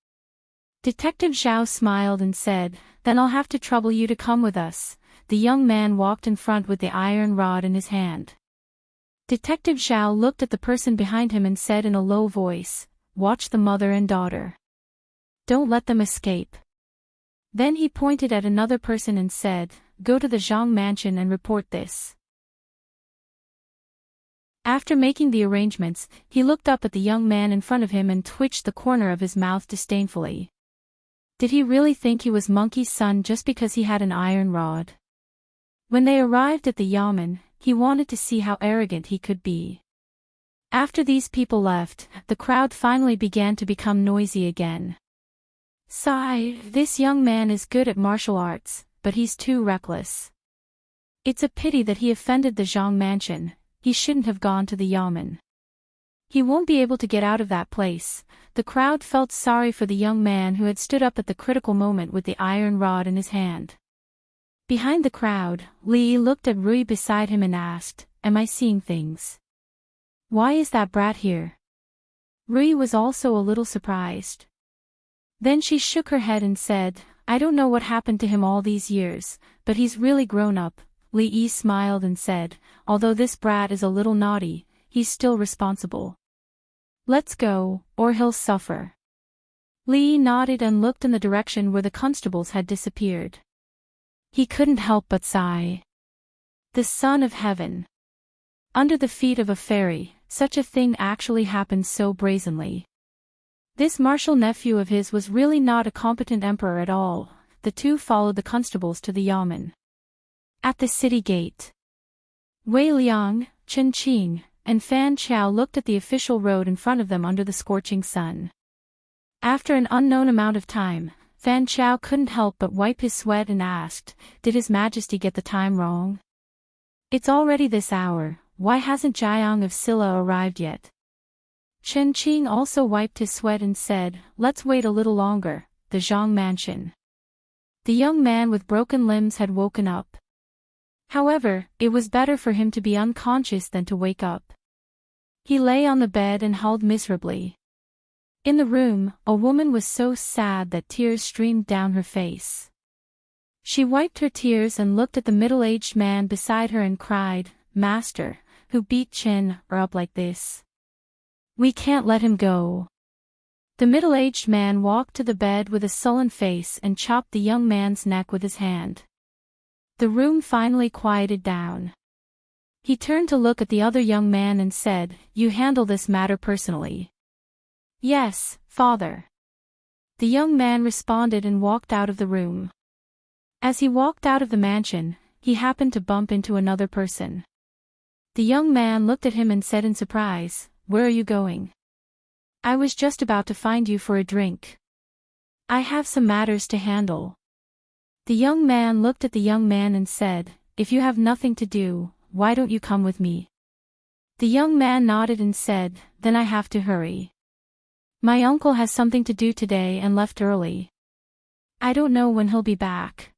Detective Zhao smiled and said, "Then I'll have to trouble you to come with us." The young man walked in front with the iron rod in his hand. Detective Zhao looked at the person behind him and said in a low voice, "Watch the mother and daughter. Don't let them escape." Then he pointed at another person and said, "Go to the Zhang mansion and report this." After making the arrangements, he looked up at the young man in front of him and twitched the corner of his mouth disdainfully. Did he really think he was Monkey's son just because he had an iron rod? When they arrived at the yamen, he wanted to see how arrogant he could be. After these people left, the crowd finally began to become noisy again. "Sigh, this young man is good at martial arts, but he's too reckless. It's a pity that he offended the Zhang mansion. He shouldn't have gone to the yamen. He won't be able to get out of that place." The crowd felt sorry for the young man who had stood up at the critical moment with the iron rod in his hand. Behind the crowd, Li looked at Rui beside him and asked, "Am I seeing things? Why is that brat here?" Rui was also a little surprised. Then she shook her head and said, "I don't know what happened to him all these years, but he's really grown up." Li smiled and said, "Although this brat is a little naughty, he's still responsible. Let's go, or he'll suffer." Li nodded and looked in the direction where the constables had disappeared. He couldn't help but sigh. The son of heaven. Under the feet of a fairy, such a thing actually happened so brazenly. This martial nephew of his was really not a competent emperor at all. The two followed the constables to the yamen. At the city gate, Wei Liang, Chen Qing, and Fan Qiao looked at the official road in front of them under the scorching sun. After an unknown amount of time, Fan Chao couldn't help but wipe his sweat and asked, "Did His Majesty get the time wrong? It's already this hour, why hasn't Jiang of Silla arrived yet?" Chen Qing also wiped his sweat and said, "Let's wait a little longer, the Zhang mansion." The young man with broken limbs had woken up. However, it was better for him to be unconscious than to wake up. He lay on the bed and howled miserably. In the room, a woman was so sad that tears streamed down her face. She wiped her tears and looked at the middle-aged man beside her and cried, "Master, who beat Chen up like this? We can't let him go." The middle-aged man walked to the bed with a sullen face and chopped the young man's neck with his hand. The room finally quieted down. He turned to look at the other young man and said, "You handle this matter personally." "Yes, father." The young man responded and walked out of the room. As he walked out of the mansion, he happened to bump into another person. The young man looked at him and said in surprise, "Where are you going?" "I was just about to find you for a drink. I have some matters to handle." The young man looked at the young man and said, "If you have nothing to do, why don't you come with me?" The young man nodded and said, "Then I have to hurry. My uncle has something to do today and left early. I don't know when he'll be back.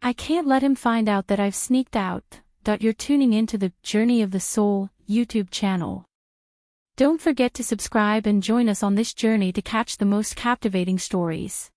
I can't let him find out that I've sneaked out." You're tuning into the Journey of the Soul YouTube channel. Don't forget to subscribe and join us on this journey to catch the most captivating stories.